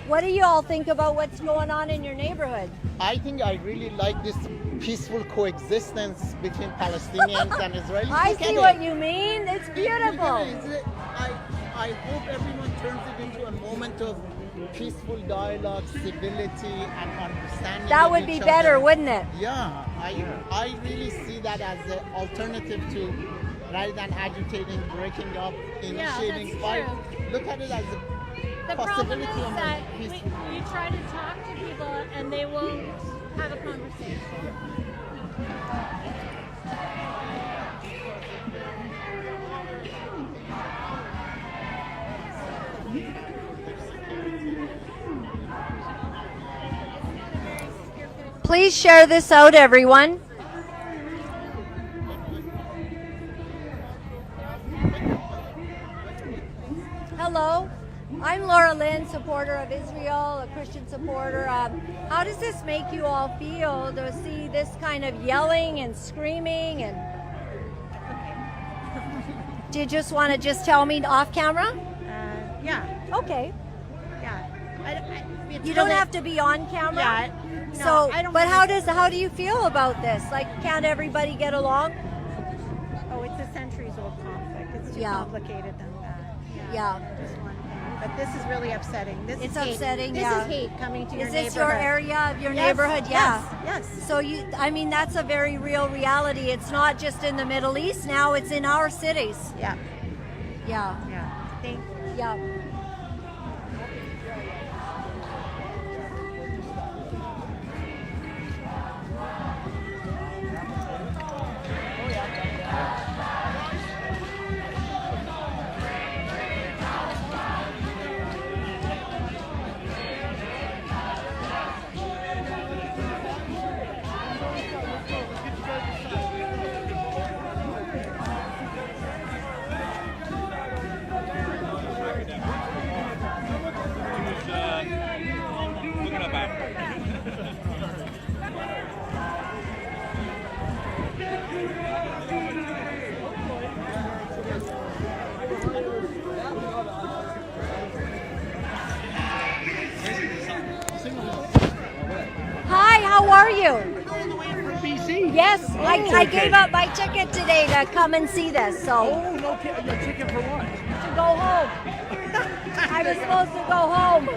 [SPEAKER 1] What do you all think about what's going on in your neighborhood?
[SPEAKER 12] I think I really like this peaceful coexistence between Palestinians and Israelis.
[SPEAKER 1] I
[SPEAKER 12] Look
[SPEAKER 1] see
[SPEAKER 12] at
[SPEAKER 1] what
[SPEAKER 12] it.
[SPEAKER 1] you mean. It's beautiful.
[SPEAKER 12] I hope everyone turns it into a moment of peaceful dialogue, civility, and understanding.
[SPEAKER 1] That
[SPEAKER 12] of
[SPEAKER 1] would
[SPEAKER 12] each
[SPEAKER 1] be better,
[SPEAKER 12] other.
[SPEAKER 1] wouldn't it?
[SPEAKER 12] Yeah, I really see that as an alternative to, rather than agitating, breaking up, initiating
[SPEAKER 14] that's
[SPEAKER 12] fight.
[SPEAKER 14] true.
[SPEAKER 12] Look at it as a
[SPEAKER 14] The problem
[SPEAKER 12] possibility
[SPEAKER 14] is
[SPEAKER 12] of
[SPEAKER 14] that
[SPEAKER 12] a peaceful.
[SPEAKER 14] you try to talk to people and they won't have a conversation.
[SPEAKER 1] Please share this out, everyone. Hello, I'm Laura-Lynn, supporter of Israel, a Christian supporter. How does this make you all feel to see this kind of yelling and screaming? And do you just want to just tell me off camera?
[SPEAKER 8] Yeah.
[SPEAKER 1] Okay.
[SPEAKER 8] Yeah.
[SPEAKER 1] You don't have to be on camera.
[SPEAKER 8] Yeah. No,
[SPEAKER 1] So,
[SPEAKER 8] I don't
[SPEAKER 1] but
[SPEAKER 8] really-
[SPEAKER 1] how do you feel about this? Like, can't everybody get along?
[SPEAKER 8] Oh, it's a centuries-old conflict. It's too
[SPEAKER 1] Yeah.
[SPEAKER 8] complicated than that.
[SPEAKER 1] Yeah.
[SPEAKER 8] Just one thing. But this is really upsetting. This
[SPEAKER 1] It's
[SPEAKER 8] is hate.
[SPEAKER 1] upsetting.
[SPEAKER 8] This
[SPEAKER 1] Yeah.
[SPEAKER 8] is hate coming to your
[SPEAKER 1] Is
[SPEAKER 8] neighborhood.
[SPEAKER 1] this your area of your
[SPEAKER 8] Yes,
[SPEAKER 1] neighborhood? Yeah.
[SPEAKER 8] Yes.
[SPEAKER 1] So I mean, that's a very real reality. It's not just in the Middle East now; it's in our cities.
[SPEAKER 8] Yeah.
[SPEAKER 1] Yeah.
[SPEAKER 8] Yeah. Thank you.
[SPEAKER 1] Yeah. Hi, how are you?
[SPEAKER 6] BC?
[SPEAKER 1] Yes,
[SPEAKER 6] Oh,
[SPEAKER 1] I
[SPEAKER 6] okay.
[SPEAKER 1] gave up my ticket today to come and see this. So.
[SPEAKER 6] Oh, no kidding. Your ticket for what?
[SPEAKER 1] To go home. I was supposed to go home.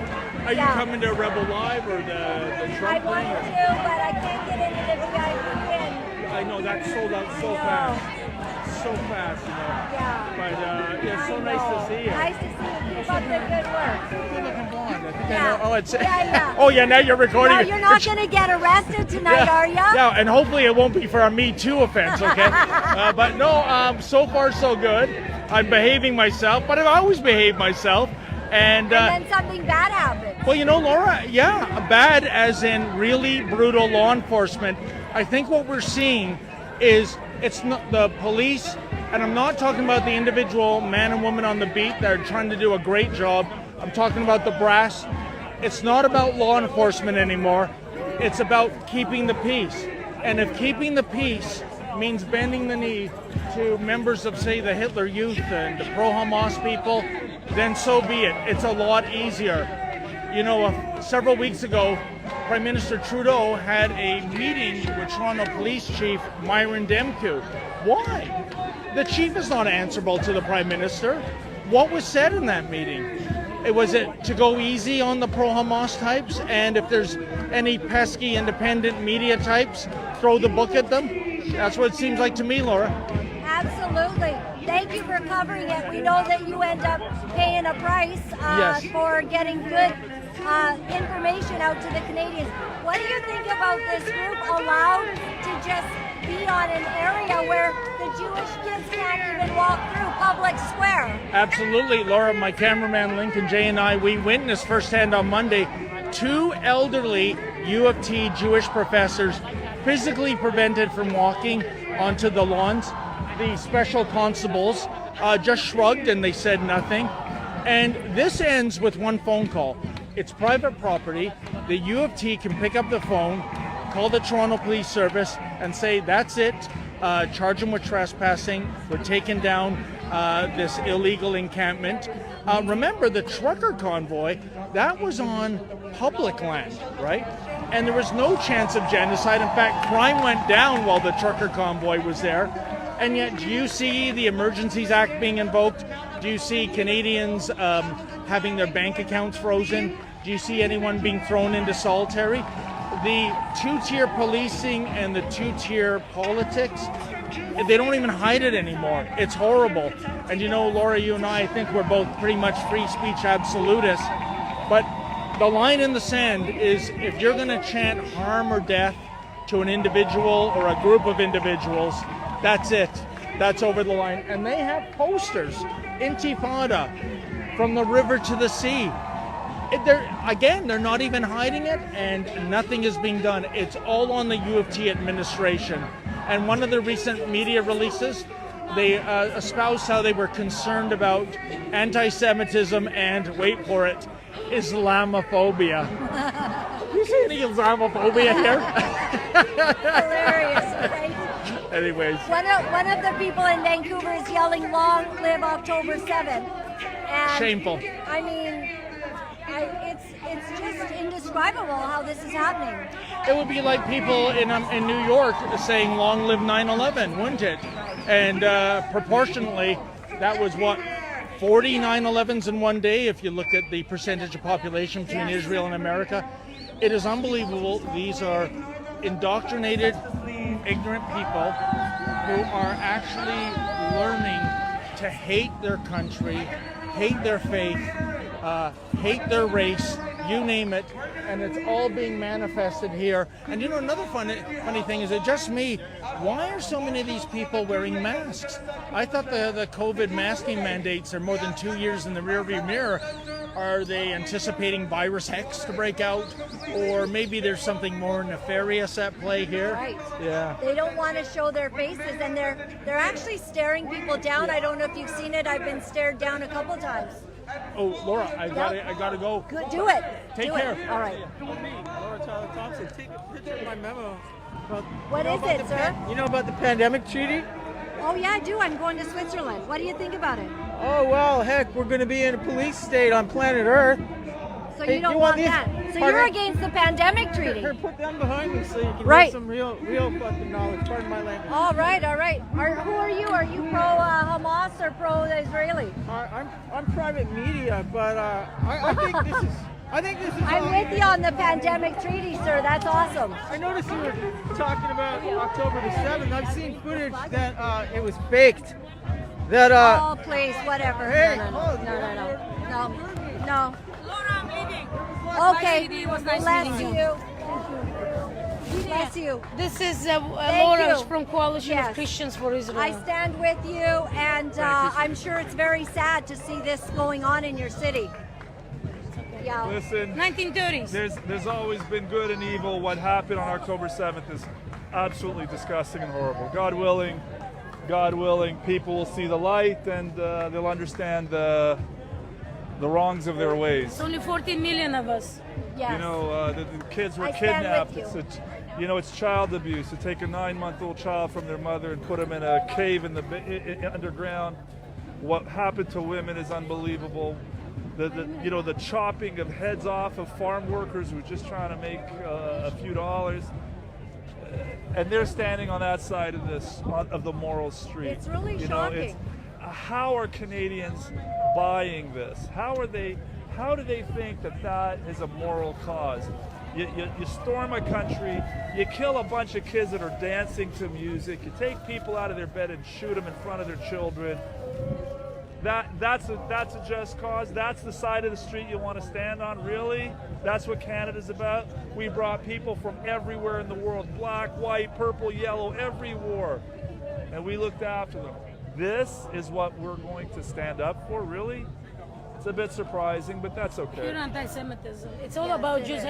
[SPEAKER 6] Are you coming to Rebel Live or the
[SPEAKER 1] I
[SPEAKER 6] Trump
[SPEAKER 1] wanted
[SPEAKER 6] thing?
[SPEAKER 1] to, but I can't get into the VIP inn.
[SPEAKER 6] I know that's sold out so fast. So fast, you know.
[SPEAKER 1] Yeah.
[SPEAKER 6] But it's so nice to see you.
[SPEAKER 1] Nice to see you. Keep up the good work.
[SPEAKER 6] Good looking blonde. I think
[SPEAKER 1] Yeah.
[SPEAKER 6] I know. Oh, it's.
[SPEAKER 1] Yeah.
[SPEAKER 6] Oh yeah, now you're recording.
[SPEAKER 1] No,
[SPEAKER 6] it.
[SPEAKER 1] you're not
[SPEAKER 6] It's-
[SPEAKER 1] going to get arrested tonight, are you?
[SPEAKER 6] Yeah, and hopefully it won't be for a Me Too offense, okay? But no, so far so good. I'm behaving myself, but I've always behaved myself. And
[SPEAKER 1] then something bad happened.
[SPEAKER 6] well, you know, Laura, yeah, bad as in really brutal law enforcement. I think what we're seeing is it's not the police, and I'm not talking about the individual man and woman on the beat that are trying to do a great job. I'm talking about the brass. It's not about law enforcement anymore. It's about keeping the peace. And if keeping the peace means bending the knee to members of, say, the Hitler Youth and the pro-Hamas people, then so be it. It's a lot easier. You know, several weeks ago, Prime Minister Trudeau had a meeting with Toronto Police Chief Myron Demku. Why? The chief is not answerable to the Prime Minister. What was said in that meeting? Was it to go easy on the pro-Hamas types, and if there's any pesky independent media types, throw the book at them? That's what it seems like to me, Laura.
[SPEAKER 1] Absolutely. Thank you for covering it. We know that you end up paying a price
[SPEAKER 6] Yes.
[SPEAKER 1] for getting good information out to the Canadians. What do you think about this group allowed to just be on an area where the Jewish kids can't even walk through public square?
[SPEAKER 6] Absolutely, Laura. My cameraman Lincoln Jay and I, we witnessed firsthand on Monday 2 elderly U of T Jewish professors physically prevented from walking onto the lawns. The special constables just shrugged and they said nothing. And this ends with one phone call. It's private property. The U of T can pick up the phone, call the Toronto Police Service and say, that's it. Charge them with trespassing. We're taking down this illegal encampment. Remember, the trucker convoy, that was on public land, right? And there was no chance of genocide. In fact, crime went down while the trucker convoy was there. And yet, do you see the Emergencies Act being invoked? Do you see Canadians having their bank accounts frozen? Do you see anyone being thrown into solitary? The two-tier policing and the two-tier politics, they don't even hide it anymore. It's horrible. And you know, Laura, you and I think we're both pretty much free speech absolutists. But the line in the sand is if you're going to chant harm or death to an individual or a group of individuals, that's it. That's over the line. And they have posters, Intifada, from the river to the sea. they're not even hiding it, and nothing is being done. It's all on the U of T administration. And one of the recent media releases, they espoused how they were concerned about anti-Semitism and, wait for it, Islamophobia. You see any Islamophobia here?
[SPEAKER 1] Hilarious, right?
[SPEAKER 6] Anyways.
[SPEAKER 1] One of the people in Vancouver is yelling, "Long live October 7th." And
[SPEAKER 6] Shameful.
[SPEAKER 1] I mean, it's just indescribable how this is happening.
[SPEAKER 6] It would be like people in New York saying "Long live 9/11," wouldn't it? And proportionally, that was what, 40 9/11s in one day. If you look at the percentage of population between Israel and America, it is unbelievable. These are indoctrinated, ignorant people who are actually learning to hate their country, hate their faith, hate their race, you name it, and it's all being manifested here. And you know, another funny thing, is it just me? Why are so many of these people wearing masks? I thought the COVID masking mandates are more than 2 years in the rearview mirror. Are they anticipating virus X to break out? Or maybe there's something more nefarious at play here?
[SPEAKER 1] Right.
[SPEAKER 6] Yeah.
[SPEAKER 1] They don't want to show their faces, and they're actually staring people down. I don't know if you've seen it. I've been stared down a couple times.
[SPEAKER 6] Oh, Laura, I gotta go.
[SPEAKER 1] Good, do it.
[SPEAKER 6] Take
[SPEAKER 1] do
[SPEAKER 6] care.
[SPEAKER 1] It. All right.
[SPEAKER 10] Laura Tyler Thompson, take a picture of my memo.
[SPEAKER 1] What is it, sir?
[SPEAKER 10] You know about the pandemic treaty?
[SPEAKER 1] Oh yeah, I do. I'm going to Switzerland. What do you think about it?
[SPEAKER 10] Oh well, heck, we're going to be in a police state on planet Earth.
[SPEAKER 1] So you don't want that. So you're against the pandemic treaty.
[SPEAKER 10] Here, put them behind me so you can
[SPEAKER 1] Right.
[SPEAKER 10] get some real fucking knowledge. Pardon my language.
[SPEAKER 1] All right. Who are you? Are you pro Hamas or pro Israeli?
[SPEAKER 10] I'm private media, but I think this is.
[SPEAKER 1] I'm with you on the pandemic treaty, sir. That's awesome.
[SPEAKER 10] I noticed you were talking about October the 7th. I've seen footage that it was faked. That
[SPEAKER 1] Oh please, whatever.
[SPEAKER 10] Hey,
[SPEAKER 1] No.
[SPEAKER 2] Laura, I'm leaving.
[SPEAKER 1] Okay.
[SPEAKER 2] It was nice
[SPEAKER 1] Bless
[SPEAKER 2] meeting
[SPEAKER 1] you. Bless you.
[SPEAKER 15] This is
[SPEAKER 1] Thank
[SPEAKER 15] Laura
[SPEAKER 1] you.
[SPEAKER 15] from Coalition
[SPEAKER 1] Yes.
[SPEAKER 15] of Christians for Israel.
[SPEAKER 1] I stand with you, and I'm sure it's very sad to see this going on in your city. Yeah.
[SPEAKER 16] Listen,
[SPEAKER 15] 1930s.
[SPEAKER 16] There's always been good and evil. What happened on October 7th is absolutely disgusting and horrible. God willing, people will see the light, and they'll understand the wrongs of their ways.
[SPEAKER 15] It's only 14 million of us.
[SPEAKER 1] Yes.
[SPEAKER 16] You know, the kids were
[SPEAKER 1] I stand
[SPEAKER 16] kidnapped.
[SPEAKER 1] with
[SPEAKER 16] you. It's child abuse to take a 9-month-old child from their mother and put them in a cave in the underground. What happened to women is unbelievable. The chopping of heads off of farm workers who are just trying to make a few dollars. And they're standing on that side of of the moral street.
[SPEAKER 1] It's really shocking.
[SPEAKER 16] How are Canadians buying this? How do they think that is a moral cause? You storm a country, you kill a bunch of kids that are dancing to music, you take people out of their bed and shoot them in front of their children. That's a just cause. That's the side of the street you want to stand on, really? That's what Canada's about? We brought people from everywhere in the world, black, white, purple, yellow, every war, and we looked after them. This is what we're going to stand up for, really? It's a bit surprising, but that's okay.
[SPEAKER 15] Pure anti-Semitism. It's all about Jews.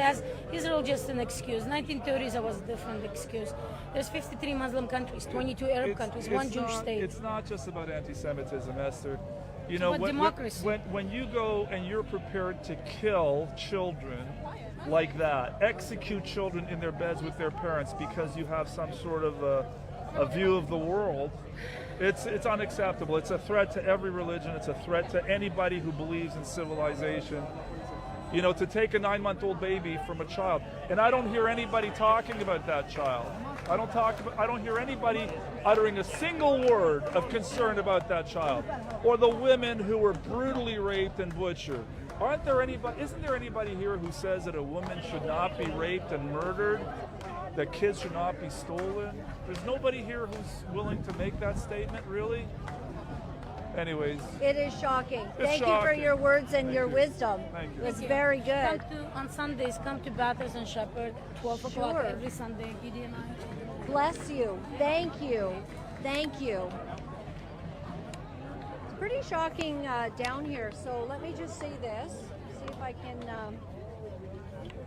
[SPEAKER 15] Israel just an excuse. 1930s was a different excuse. There's 53 Muslim countries, 22 Arab countries, one Jewish state.
[SPEAKER 16] It's not just about anti-Semitism, Esther. You
[SPEAKER 15] It's
[SPEAKER 16] know,
[SPEAKER 15] about democracy.
[SPEAKER 16] when you go and you're prepared to kill children like that, execute children in their beds with their parents because you have some sort of a view of the world, it's unacceptable. It's a threat to every religion. It's a threat to anybody who believes in civilization. You know, to take a 9-month-old baby from a child, and I don't hear anybody talking about that child. I don't hear anybody uttering a single word of concern about that child, or the women who were brutally raped and butchered. Isn't there anybody here who says that a woman should not be raped and murdered? That kids should not be stolen? There's nobody here who's willing to make that statement, really? Anyways.
[SPEAKER 1] It is shocking. Thank you for
[SPEAKER 16] shocking.
[SPEAKER 1] your words and your wisdom.
[SPEAKER 16] Thank you.
[SPEAKER 1] It's very good.
[SPEAKER 15] On Sundays, come to Bathurst and Shepherd, 12 o'clock
[SPEAKER 1] Sure.
[SPEAKER 15] every Sunday. Gideon and I.
[SPEAKER 1] Bless you. Thank you. Thank you. It's pretty shocking down here. So let me just say this. See if I can,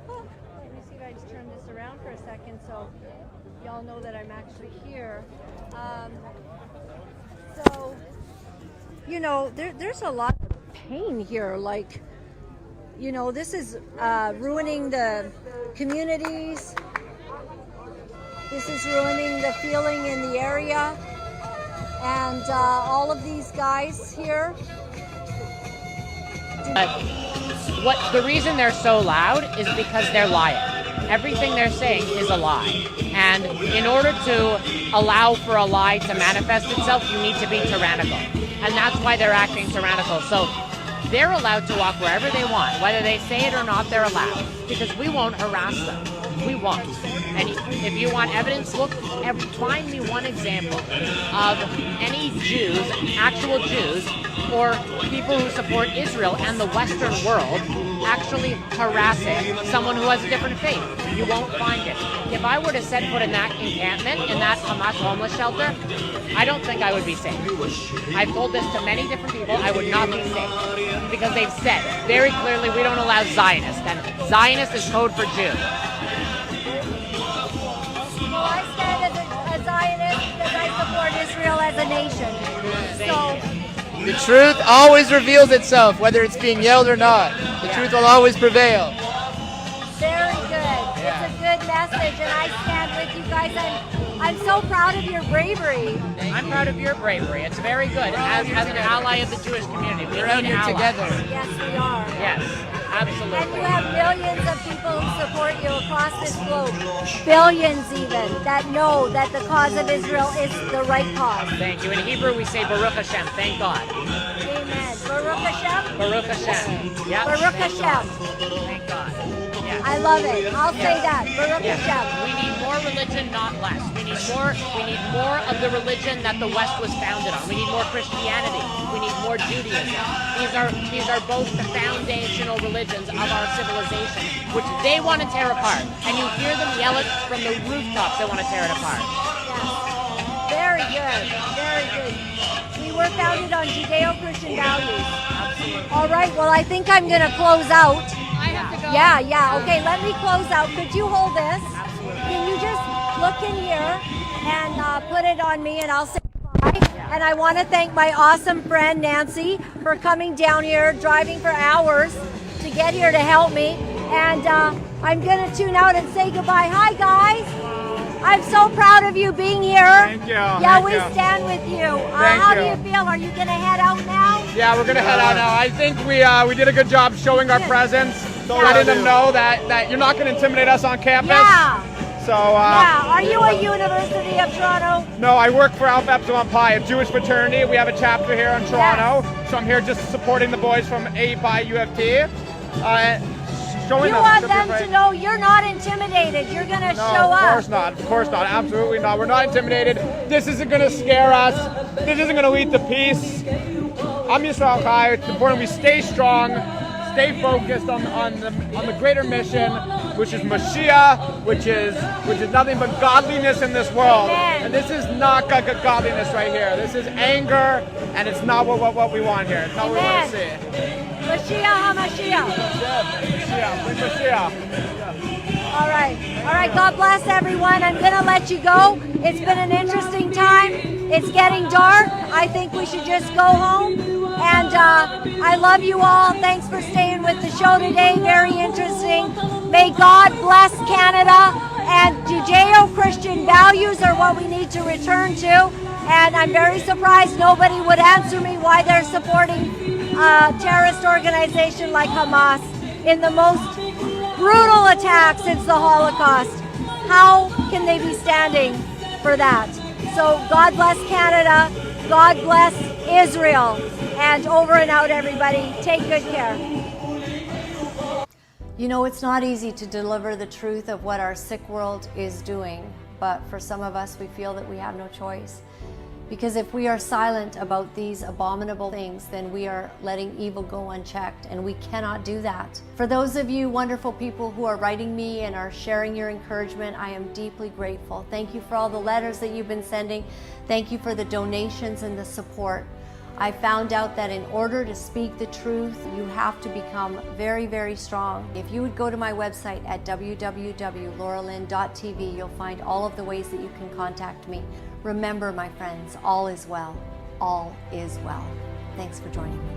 [SPEAKER 1] let me see if I just turn this around for a second so y'all know that I'm actually here. So, you know, there's a lot of pain here. Like, you know, this is ruining the communities. This is ruining the feeling in the area. And all of these guys here.
[SPEAKER 18] What the reason they're so loud is because they're lying. Everything they're saying is a lie. And in order to allow for a lie to manifest itself, you need to be tyrannical. And that's why they're acting tyrannical. So they're allowed to walk wherever they want. Whether they say it or not, they're allowed. Because we won't harass them. We won't. And if you want evidence, look, find me one example of any Jews, actual Jews, or people who support Israel and the Western world actually harassing someone who has a different faith. You won't find it. If I were to set foot in that encampment, in that Hamas homeless shelter, I don't think I would be safe. I've told this to many different people, I would not be safe. Because they've said very clearly we don't allow Zionists, and Zionist is code for Jew.
[SPEAKER 1] Well, I stand as a Zionist because I support Israel as a nation. So
[SPEAKER 10] the truth always reveals itself, whether it's being yelled or not. The truth will always prevail.
[SPEAKER 1] very good. It's a good message, and I stand with you guys. I'm so proud of your bravery.
[SPEAKER 18] I'm proud of your bravery. It's very good. As an ally of the Jewish community, we're
[SPEAKER 10] out here together.
[SPEAKER 1] Yes, we are.
[SPEAKER 18] Yes, absolutely.
[SPEAKER 1] And you have millions of people who support you across this globe. Billions even, that know that the cause of Israel is the right cause.
[SPEAKER 18] Thank you. In Hebrew, we say Baruch Hashem, thank God.
[SPEAKER 1] Amen. Baruch Hashem?
[SPEAKER 18] Baruch Hashem. Yep.
[SPEAKER 1] Baruch Hashem.
[SPEAKER 18] Thank God. Yes.
[SPEAKER 1] I love it. I'll say that. Baruch
[SPEAKER 18] Yes.
[SPEAKER 1] Hashem.
[SPEAKER 18] We need more religion, not less. We need more of the religion that the West was founded on. We need more Christianity. We need more Judaism. These are both the foundational religions of our civilization, which they want to tear apart. And you hear them yell it from the rooftops. They want to tear it apart.
[SPEAKER 1] Yes. Very good. Very good. We were founded on Judeo-Christian values.
[SPEAKER 18] Absolutely.
[SPEAKER 1] All right. Well, I think I'm going to close out.
[SPEAKER 18] I have to go.
[SPEAKER 1] Yeah. Okay, let me close out. Could you hold this?
[SPEAKER 18] Absolutely.
[SPEAKER 1] Can you just look in here and put it on me, and I'll say bye. And I want to thank my awesome friend Nancy for coming down here, driving for hours to get here to help me. And I'm going to tune out and say goodbye. Hi, guys. I'm so proud of you being here.
[SPEAKER 10] Thank you.
[SPEAKER 1] Yeah, we stand with you. How do you feel? Are you going to head out now?
[SPEAKER 11] Yeah, we're gonna head out now. I think we did a good job showing our presence, letting them know that you're not gonna intimidate us on campus.
[SPEAKER 1] Yeah.
[SPEAKER 11] So.
[SPEAKER 1] Yeah. Are you a University of Toronto?
[SPEAKER 11] No, I work for Alpha Epsilon Pi, a Jewish fraternity. We have a chapter here in Toronto, so I'm here just supporting the boys from API UFT.
[SPEAKER 1] You want them to know you're not intimidated. You're going to show up.
[SPEAKER 11] Of course not. Of course not. Absolutely not. We're not intimidated. This isn't going to scare us. This isn't going to lead to peace. I'm Yisrael Chai. It's important we stay strong, stay focused on the greater mission, which is Mashiach, which is nothing but godliness in this world.
[SPEAKER 1] Amen.
[SPEAKER 11] And this is not godliness right here. This is anger, and it's not what we want here. It's not what we want to see.
[SPEAKER 1] Mashiach HaMashiach.
[SPEAKER 11] Mashiach. Bring Mashiach.
[SPEAKER 1] All right. God bless everyone. I'm going to let you go. It's been an interesting time. It's getting dark. I think we should just go home. And I love you all. Thanks for staying with the show today. Very interesting. May God bless Canada. And Judeo-Christian values are what we need to return to. And I'm very surprised nobody would answer me why they're supporting a terrorist organization like Hamas in the most brutal attack since the Holocaust. How can they be standing for that? So God bless Canada, God bless Israel, and over and out everybody. Take good care. You know, it's not easy to deliver the truth of what our sick world is doing, but for some of us we feel that we have no choice. Because if we are silent about these abominable things, then we are letting evil go unchecked, and we cannot do that. For those of you wonderful people who are writing me and are sharing your encouragement, I am deeply grateful. Thank you for all the letters that you've been sending. Thank you for the donations and the support. I found out that in order to speak the truth, you have to become very, very strong. If you would go to my website at www.lauralynn.tv, you'll find all of the ways that you can contact me. Remember, my friends, all is well. All is well. Thanks for joining me.